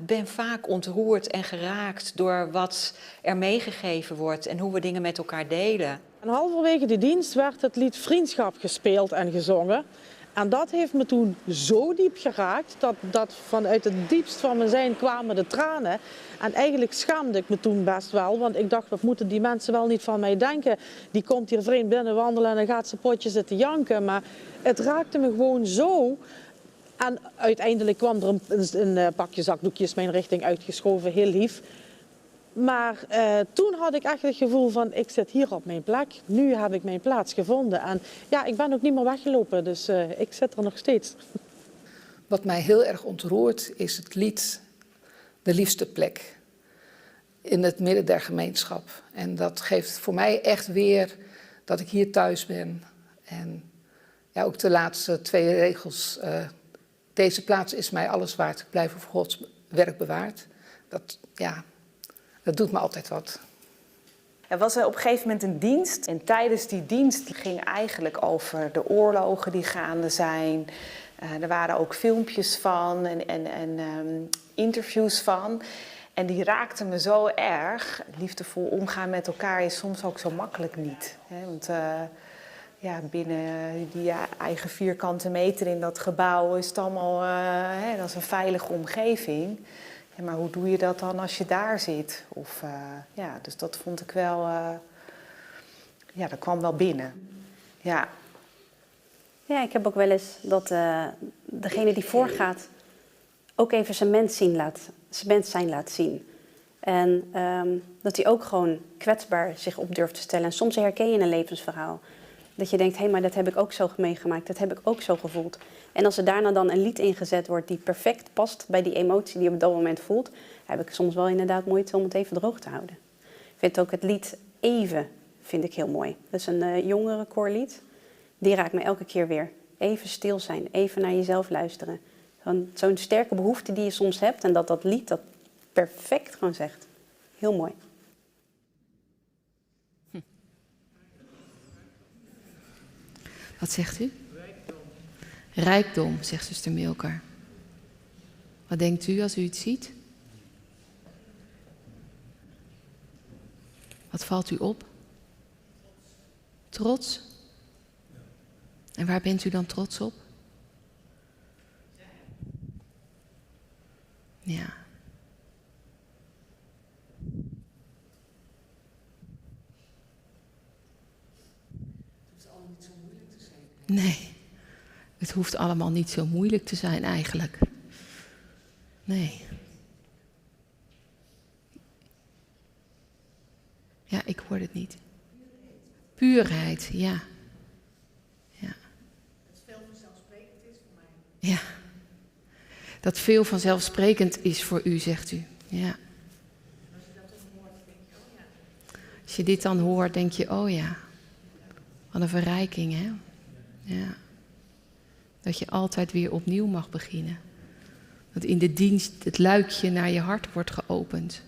ben vaak ontroerd en geraakt door wat er meegegeven wordt en hoe we dingen met elkaar delen. En halverwege de dienst werd het lied Vriendschap gespeeld en gezongen. En dat heeft me toen zo diep geraakt, dat vanuit het diepst van mijn zijn kwamen de tranen. En eigenlijk schaamde ik me toen best wel, want ik dacht, wat moeten die mensen wel niet van mij denken? Die komt hier vreemd binnen wandelen en dan gaat ze potje zitten janken. Maar het raakte me gewoon zo. En uiteindelijk kwam er een pakje zakdoekjes mijn richting uitgeschoven, heel lief. Maar toen had ik echt het gevoel van, ik zit hier op mijn plek. Nu heb ik mijn plaats gevonden. En ja, ik ben ook niet meer weggelopen, dus ik zit er nog steeds. Wat mij heel erg ontroert is het lied De Liefste Plek. In het midden der gemeenschap. En dat geeft voor mij echt weer dat ik hier thuis ben. En ja, ook de laatste 2 regels. Deze plaats is mij alles waard. Ik blijf voor Gods werk bewaard. Dat doet me altijd wat. Er was op een gegeven moment een dienst. En tijdens die dienst ging eigenlijk over de oorlogen die gaande zijn. Er waren ook filmpjes van en interviews van. En die raakten me zo erg. Liefdevol omgaan met elkaar is soms ook zo makkelijk niet. Hè? Want binnen die eigen vierkante meter in dat gebouw is het allemaal dat is een veilige omgeving. Ja, maar hoe doe je dat dan als je daar zit? Dus dat vond ik wel, dat kwam wel binnen. Ja. Ja, ik heb ook wel eens dat degene die voorgaat ook even zijn mens zijn laat zien. En dat hij ook gewoon kwetsbaar zich op durft te stellen. En soms herken je een levensverhaal. Dat je denkt, hé, maar dat heb ik ook zo meegemaakt, dat heb ik ook zo gevoeld. En als er daarna dan een lied ingezet wordt die perfect past bij die emotie die je op dat moment voelt, heb ik soms wel inderdaad moeite om het even droog te houden. Ik vind ook het lied Even vind ik heel mooi. Dat is een jongere koorlied. Die raakt me elke keer weer. Even stil zijn, even naar jezelf luisteren. Zo'n sterke behoefte die je soms hebt en dat lied dat perfect gewoon zegt. Heel mooi. Wat zegt u? Rijkdom, zegt zuster Milker. Wat denkt u als u het ziet? Wat valt u op? Trots? En waar bent u dan trots op? Ja. Nee, het hoeft allemaal niet zo moeilijk te zijn eigenlijk. Nee. Ja, ik hoor het niet. Puurheid, ja. Ja. Dat veel vanzelfsprekend is voor mij. Ja. Dat veel vanzelfsprekend is voor u, zegt u. Ja. Als je dat dan hoort, denk je, oh ja. Als je dit dan hoort, denk je, oh ja. Wat een verrijking, hè? Ja. Dat je altijd weer opnieuw mag beginnen. Dat in de dienst het luikje naar je hart wordt geopend.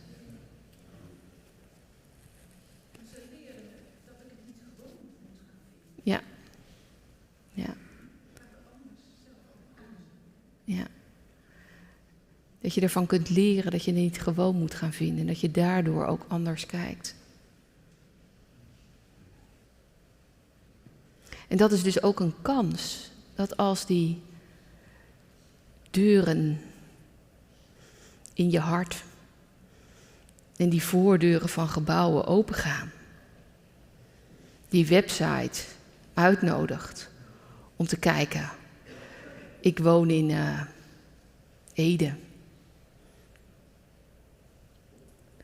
Ja. Ja. Ja. Dat je ervan kunt leren dat je het niet gewoon moet gaan vinden. En dat je daardoor ook anders kijkt. En dat is dus ook een kans. Dat als die deuren in je hart en die voordeuren van gebouwen opengaan. Die website uitnodigt om te kijken. Ik woon in Ede.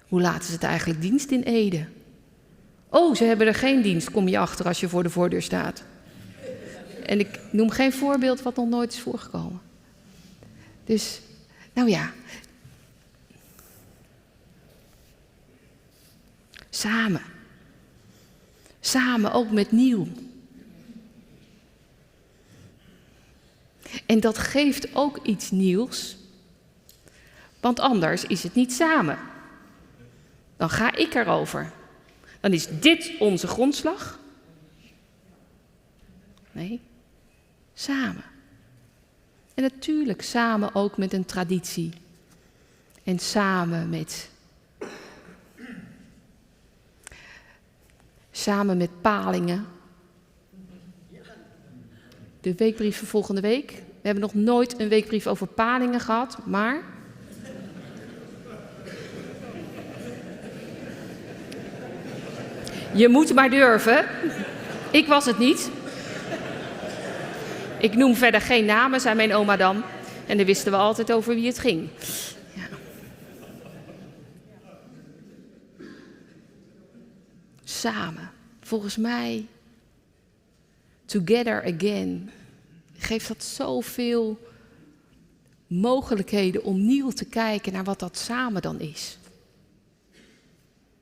Hoe laat is het eigenlijk dienst in Ede? Oh, ze hebben er geen dienst, kom je achter als je voor de voordeur staat. En ik noem geen voorbeeld wat nog nooit is voorgekomen. Dus, nou ja. Samen. Samen, ook met nieuw. En dat geeft ook iets nieuws, want anders is het niet samen. Dan ga ik erover. Dan is dit onze grondslag. Nee, samen. En natuurlijk samen ook met een traditie. En samen met palingen. De weekbrief van volgende week. We hebben nog nooit een weekbrief over palingen gehad, maar... Je moet maar durven. Ik was het niet. Ik noem verder geen namen, zei mijn oma dan. En dan wisten we altijd over wie het ging. Ja. Samen. Volgens mij, together again, geeft dat zoveel mogelijkheden om nieuw te kijken naar wat dat samen dan is.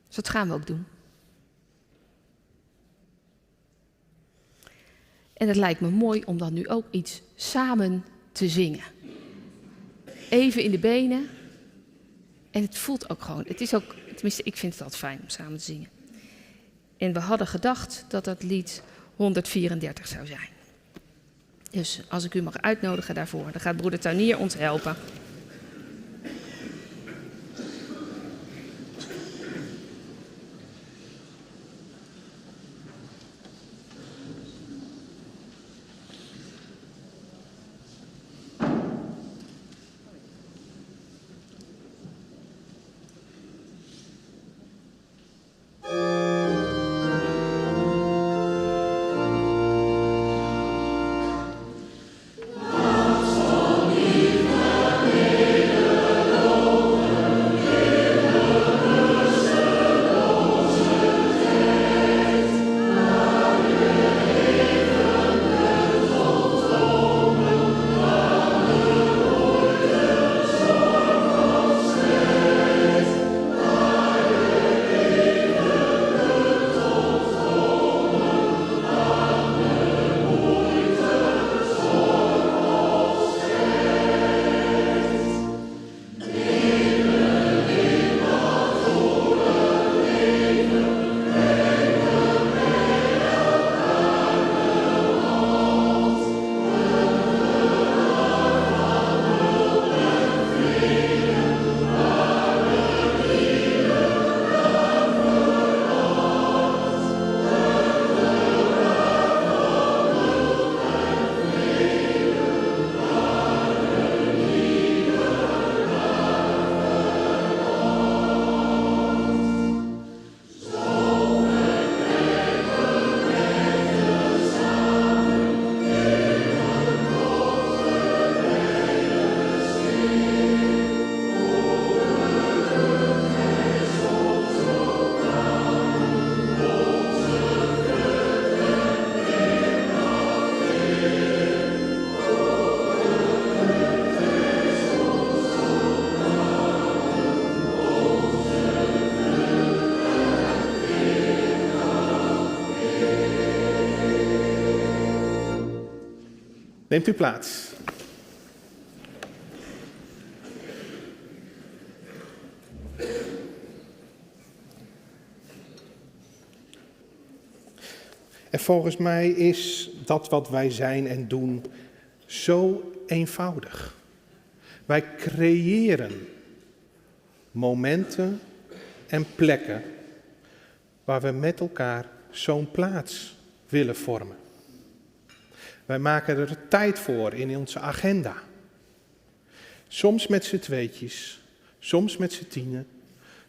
Dus dat gaan we ook doen. En het lijkt me mooi om dan nu ook iets samen te zingen. Even in de benen. En het voelt ook gewoon. Het is ook, tenminste, ik vind het altijd fijn om samen te zingen. En we hadden gedacht dat dat lied 134 zou zijn. Dus als ik u mag uitnodigen daarvoor, dan gaat broeder Tuinier ons helpen. Neemt u plaats. En volgens mij is dat wat wij zijn en doen zo eenvoudig. Wij creëren momenten en plekken waar we met elkaar zo'n plaats willen vormen. Wij maken er tijd voor in onze agenda. Soms met z'n tweetjes, soms met z'n 10,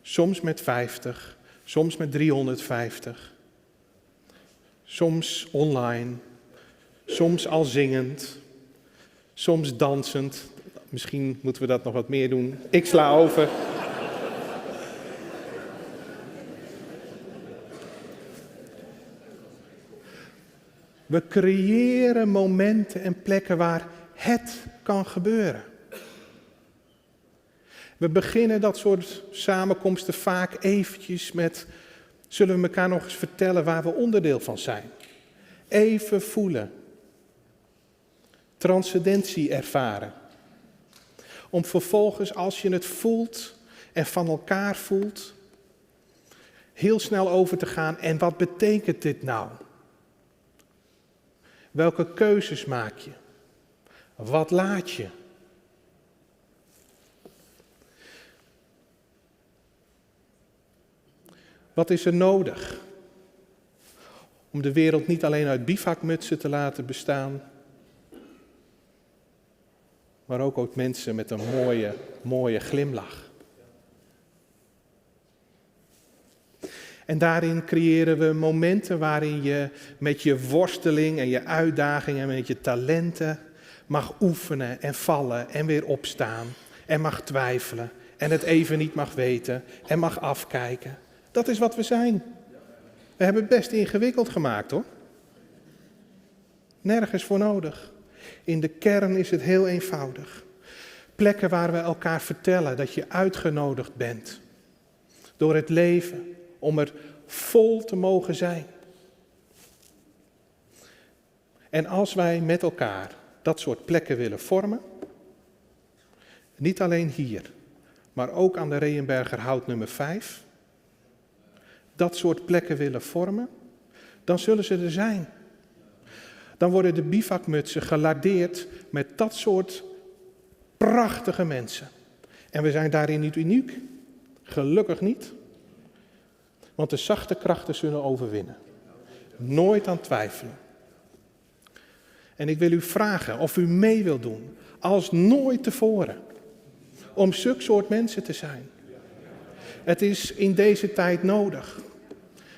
soms met 50, soms met 350. Soms online, soms al zingend, soms dansend. Misschien moeten we dat nog wat meer doen. Ik sla over. We creëren momenten en plekken waar het kan gebeuren. We beginnen dat soort samenkomsten vaak eventjes met... Zullen we elkaar nog eens vertellen waar we onderdeel van zijn? Even voelen. transcendentie ervaren. Om vervolgens, als je het voelt en van elkaar voelt, heel snel over te gaan. En wat betekent dit nou? Welke keuzes maak je? Wat laat je? Wat is er nodig om de wereld niet alleen uit bivakmutsen te laten bestaan, maar ook uit mensen met een mooie glimlach? En daarin creëren we momenten waarin je met je worsteling en je uitdagingen en met je talenten mag oefenen en vallen en weer opstaan en mag twijfelen en het even niet mag weten en mag afkijken. Dat is wat we zijn. We hebben het best ingewikkeld gemaakt, hoor. Nergens voor nodig. In de kern is het heel eenvoudig. Plekken waar we elkaar vertellen dat je uitgenodigd bent door het leven om er vol te mogen zijn. En als wij met elkaar dat soort plekken willen vormen, niet alleen hier, maar ook aan de Reënbergerhout nummer 5, dat soort plekken willen vormen, dan zullen ze er zijn. Dan worden de bivakmutsen gelardeerd met dat soort prachtige mensen. En we zijn daarin niet uniek. Gelukkig niet. Want de zachte krachten zullen overwinnen. Nooit aan twijfelen. En ik wil u vragen of u mee wilt doen, als nooit tevoren, om zulk soort mensen te zijn. Het is in deze tijd nodig.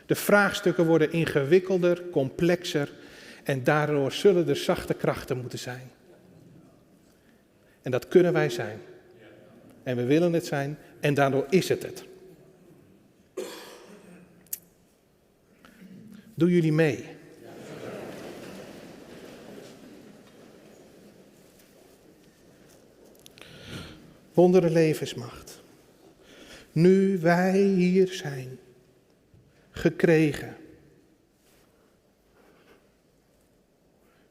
De vraagstukken worden ingewikkelder, complexer en daardoor zullen er zachte krachten moeten zijn. En dat kunnen wij zijn. En we willen het zijn en daardoor is het het. Doen jullie mee? Wondere levensmacht. Nu wij hier zijn, gekregen.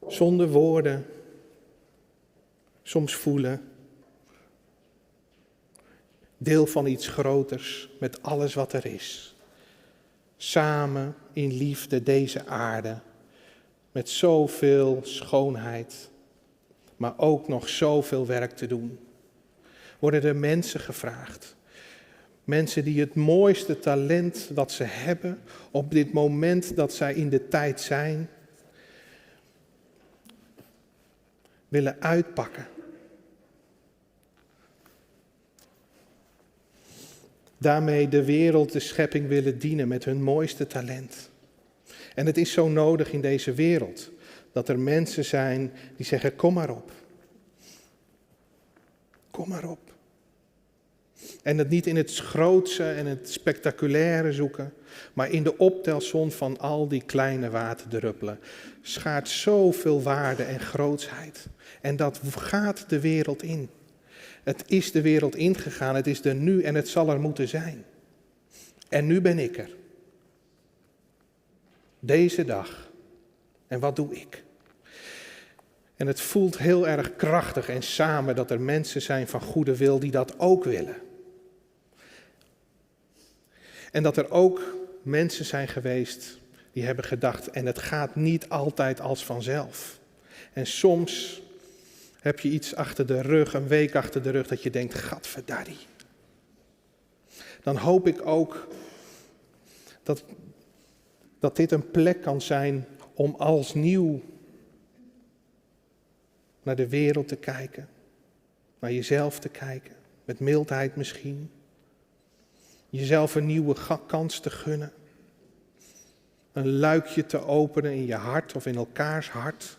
Zonder woorden, soms voelen. Deel van iets groters met alles wat er is. Samen in liefde deze aarde, met zoveel schoonheid, maar ook nog zoveel werk te doen. Worden er mensen gevraagd. Mensen die het mooiste talent dat ze hebben, op dit moment dat zij in de tijd zijn, willen uitpakken. Daarmee de wereld, de schepping willen dienen met hun mooiste talent. En het is zo nodig in deze wereld, dat er mensen zijn die zeggen, kom maar op. Kom maar op. En het niet in het grootse en het spectaculaire zoeken, maar in de optelsom van al die kleine waterdruppelen. Schaart zoveel waarde en grootsheid. En dat gaat de wereld in. Het is de wereld ingegaan, het is er nu en het zal er moeten zijn. En nu ben ik er. Deze dag. En wat doe ik? En het voelt heel erg krachtig en samen dat er mensen zijn van goede wil die dat ook willen. En dat er ook mensen zijn geweest die hebben gedacht, en het gaat niet altijd als vanzelf. En soms heb je iets achter de rug, een week achter de rug, dat je denkt, gadverdarrie. Dan hoop ik ook dat dit een plek kan zijn om als nieuw naar de wereld te kijken. Naar jezelf te kijken, met mildheid misschien. Jezelf een nieuwe kans te gunnen. Een luikje te openen in je hart of in elkaars hart.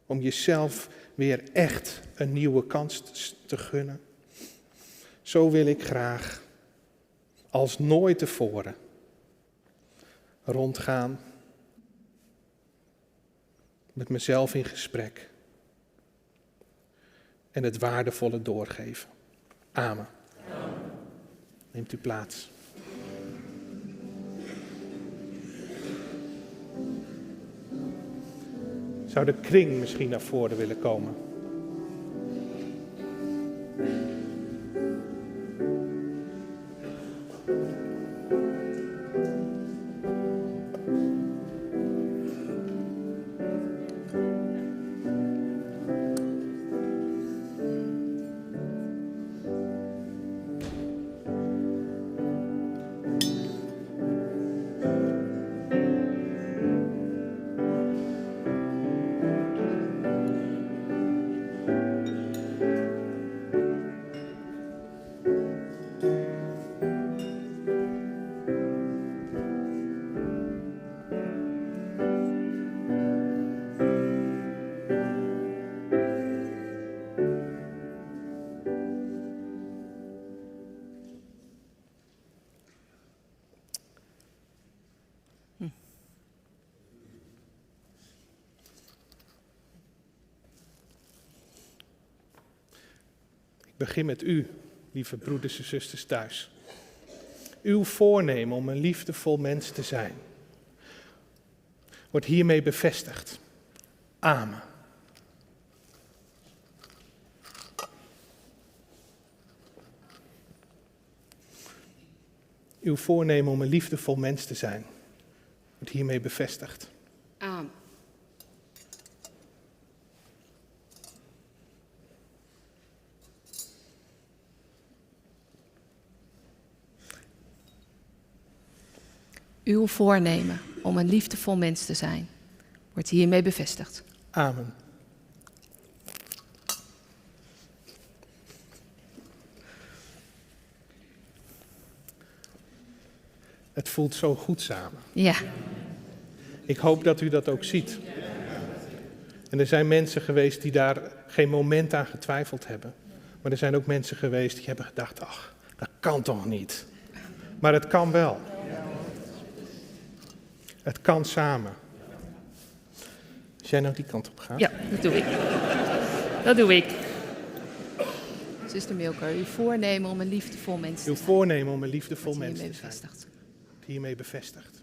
Om jezelf weer echt een nieuwe kans te gunnen. Zo wil ik graag, als nooit tevoren, rondgaan. Met mezelf in gesprek. En het waardevolle doorgeven. Amen. Neemt u plaats. Zou de kring misschien naar voren willen komen? Ik begin met u, lieve broeders en zusters thuis. Uw voornemen om een liefdevol mens te zijn wordt hiermee bevestigd. Amen. Uw voornemen om een liefdevol mens te zijn wordt hiermee bevestigd. Amen. Uw voornemen om een liefdevol mens te zijn wordt hiermee bevestigd. Amen. Het voelt zo goed samen. Ja. Ik hoop dat u dat ook ziet. En er zijn mensen geweest die daar geen moment aan getwijfeld hebben. Maar er zijn ook mensen geweest die hebben gedacht, ach, dat kan toch niet. Maar het kan wel. Het kan samen. Als jij nou die kant op gaat. Ja, dat doe ik. Dat doe ik. Zuster Milker, uw voornemen om een liefdevol mens te zijn. Uw voornemen om een liefdevol wordt mens te hiermee zijn. bevestigd. Hiermee bevestigd.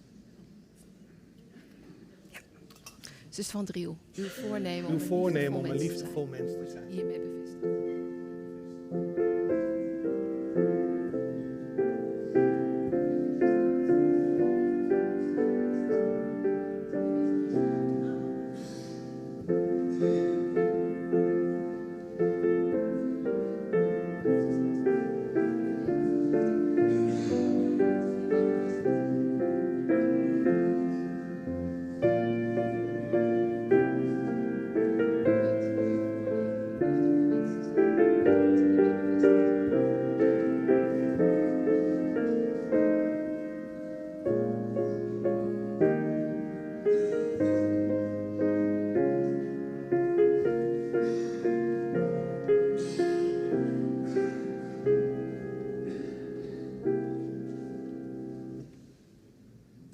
Zuster van Driel, uw voornemen Uw voornemen om een liefdevol liefdevol mens te zijn. hiermee bevestigd.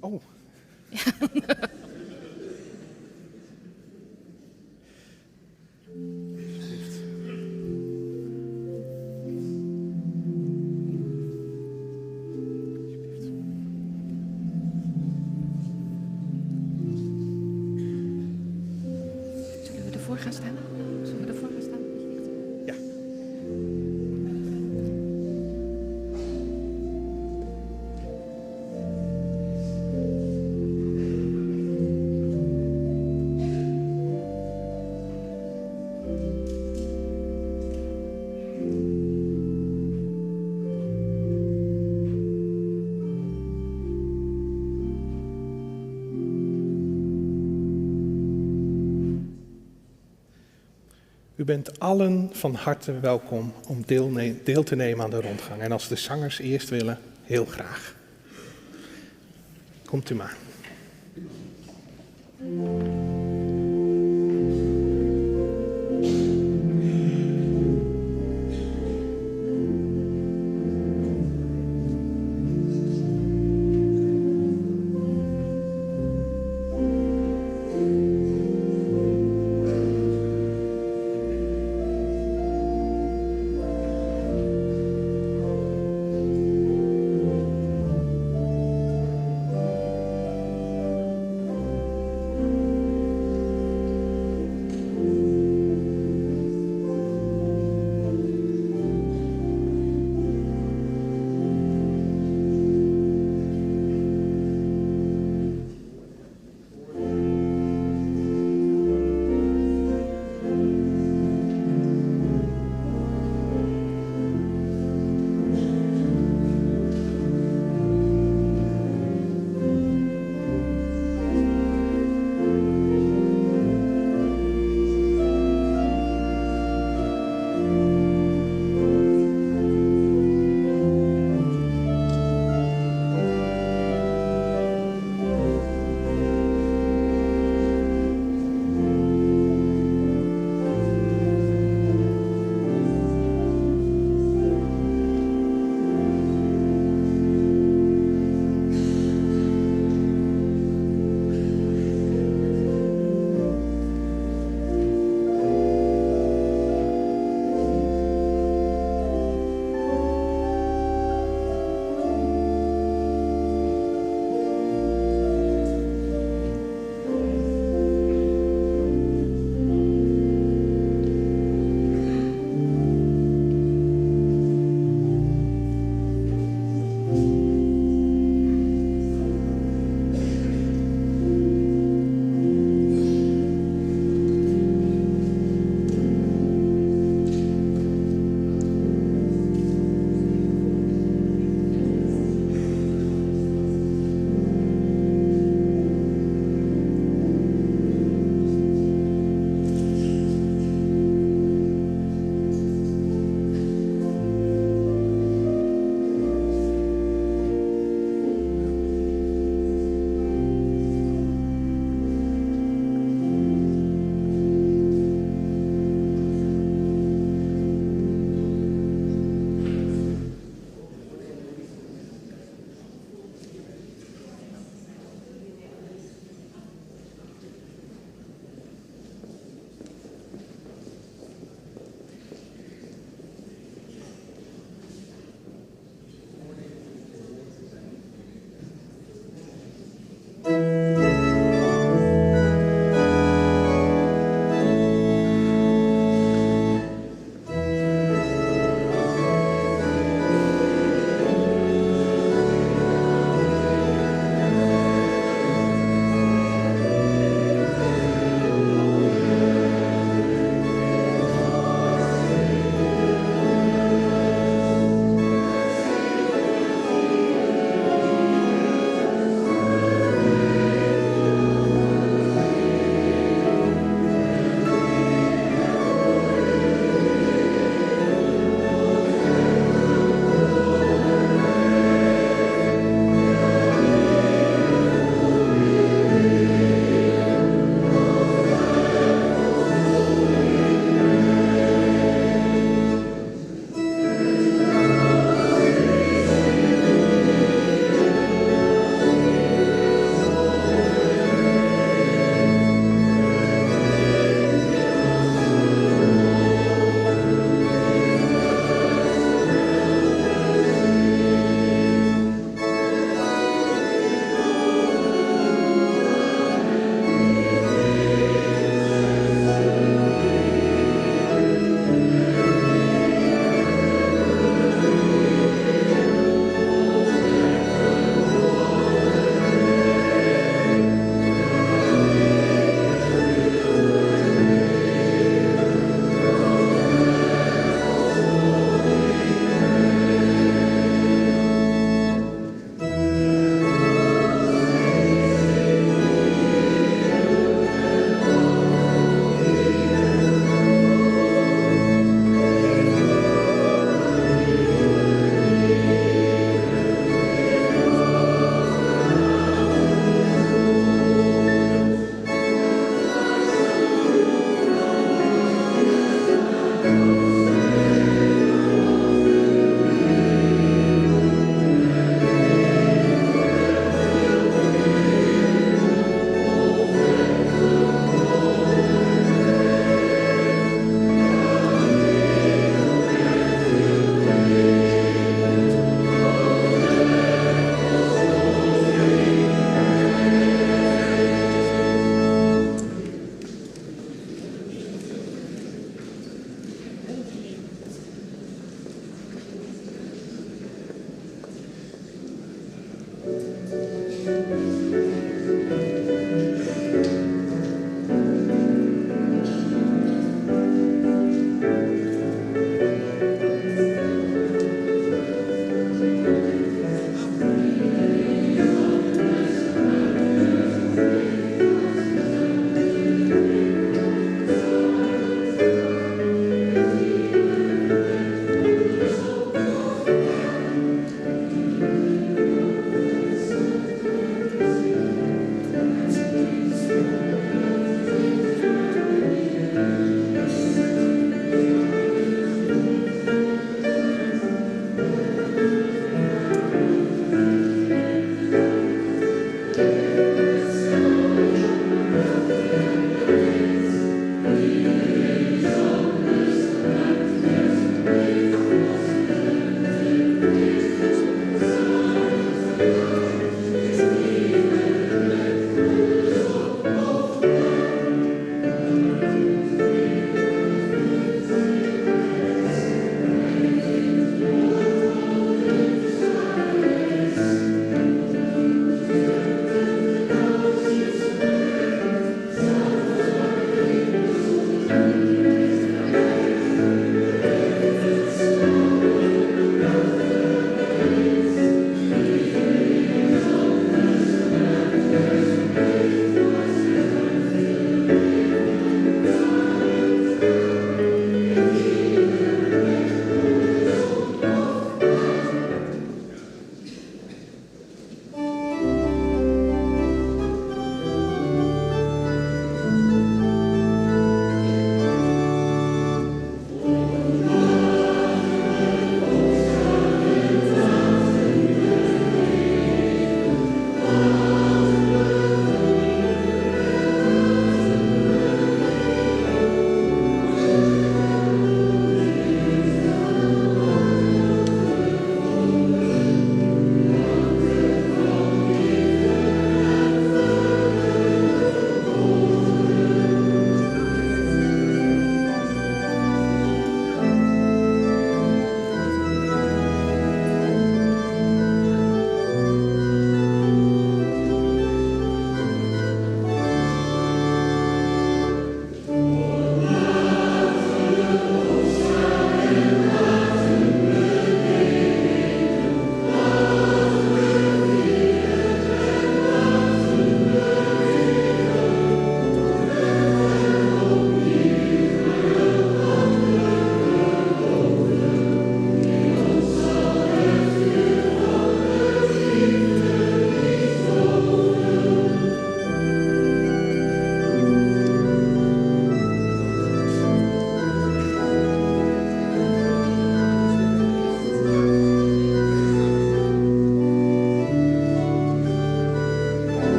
Oh. Zullen we ervoor gaan staan? Zullen we ervoor gaan staan? Ja. U bent allen van harte welkom om deel te nemen aan de rondgang. En als de zangers eerst willen, heel graag. Komt u maar.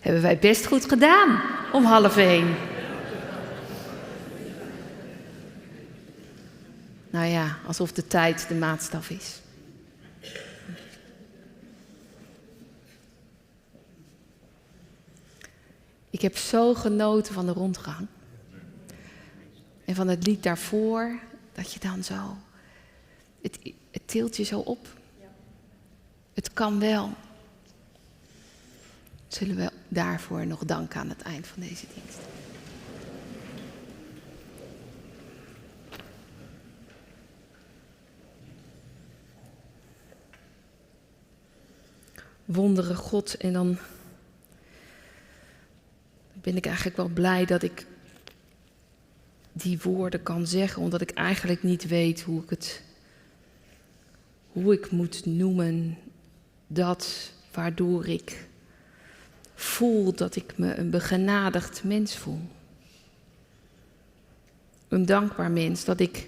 Hebben wij best goed gedaan om 12:30. Nou ja, alsof de tijd de maatstaf is. Ik heb zo genoten van de rondgang. En van het lied daarvoor, dat je dan zo... Het tilt je zo op. Het kan wel. Zullen we daarvoor nog danken aan het eind van deze dienst. Wondere God, en dan ben ik eigenlijk wel blij dat ik die woorden kan zeggen, omdat ik eigenlijk niet weet hoe ik moet noemen dat waardoor ik voel dat ik me een begenadigd mens voel. Een dankbaar mens, dat ik...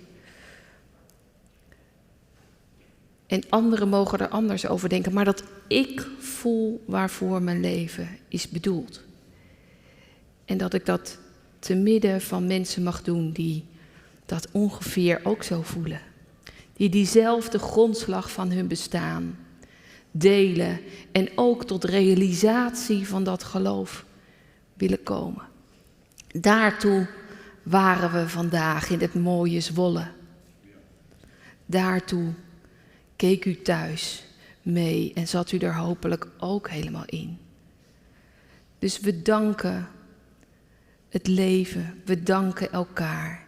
En anderen mogen er anders over denken, maar dat ik voel waarvoor mijn leven is bedoeld. En dat ik dat te midden van mensen mag doen die dat ongeveer ook zo voelen. Die diezelfde grondslag van hun bestaan delen en ook tot realisatie van dat geloof willen komen. Daartoe waren we vandaag in het mooie Zwolle. Daartoe keek u thuis mee en zat u er hopelijk ook helemaal in. Dus we danken het leven, we danken elkaar.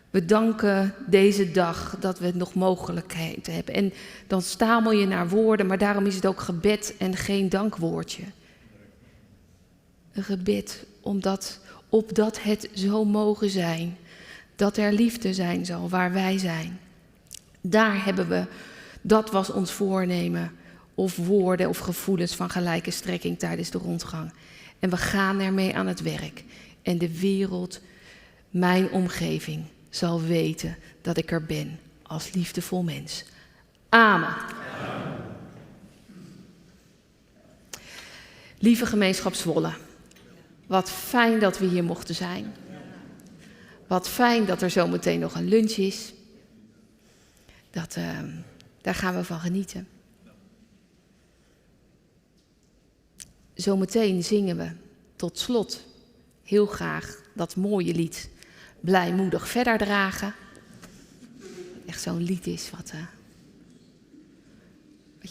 We danken deze dag dat we het nog mogelijkheden hebben. En dan stamel je naar woorden, maar daarom is het ook gebed en geen dankwoordje. Een gebed, opdat het zo mogen zijn, dat er liefde zijn zal waar wij zijn. Daar hebben we, dat was ons voornemen, of woorden of gevoelens van gelijke strekking tijdens de rondgang. En we gaan ermee aan het werk. En de wereld, mijn omgeving, zal weten dat ik er ben als liefdevol mens. Amen. Lieve gemeenschap Zwolle, wat fijn dat we hier mochten zijn. Wat fijn dat er zometeen nog een lunch is. Daar gaan we van genieten. Zometeen zingen we tot slot heel graag dat mooie lied Blijmoedig verder dragen. Echt zo'n lied is wat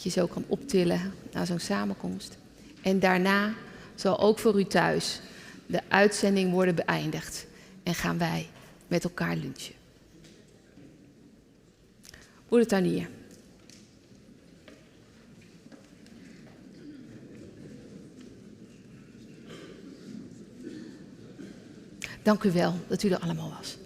je zo kan optillen na zo'n samenkomst. En daarna zal ook voor u thuis de uitzending worden beëindigd. En gaan wij met elkaar lunchen. Broeder Tuinier. Dank u wel dat u er allemaal was.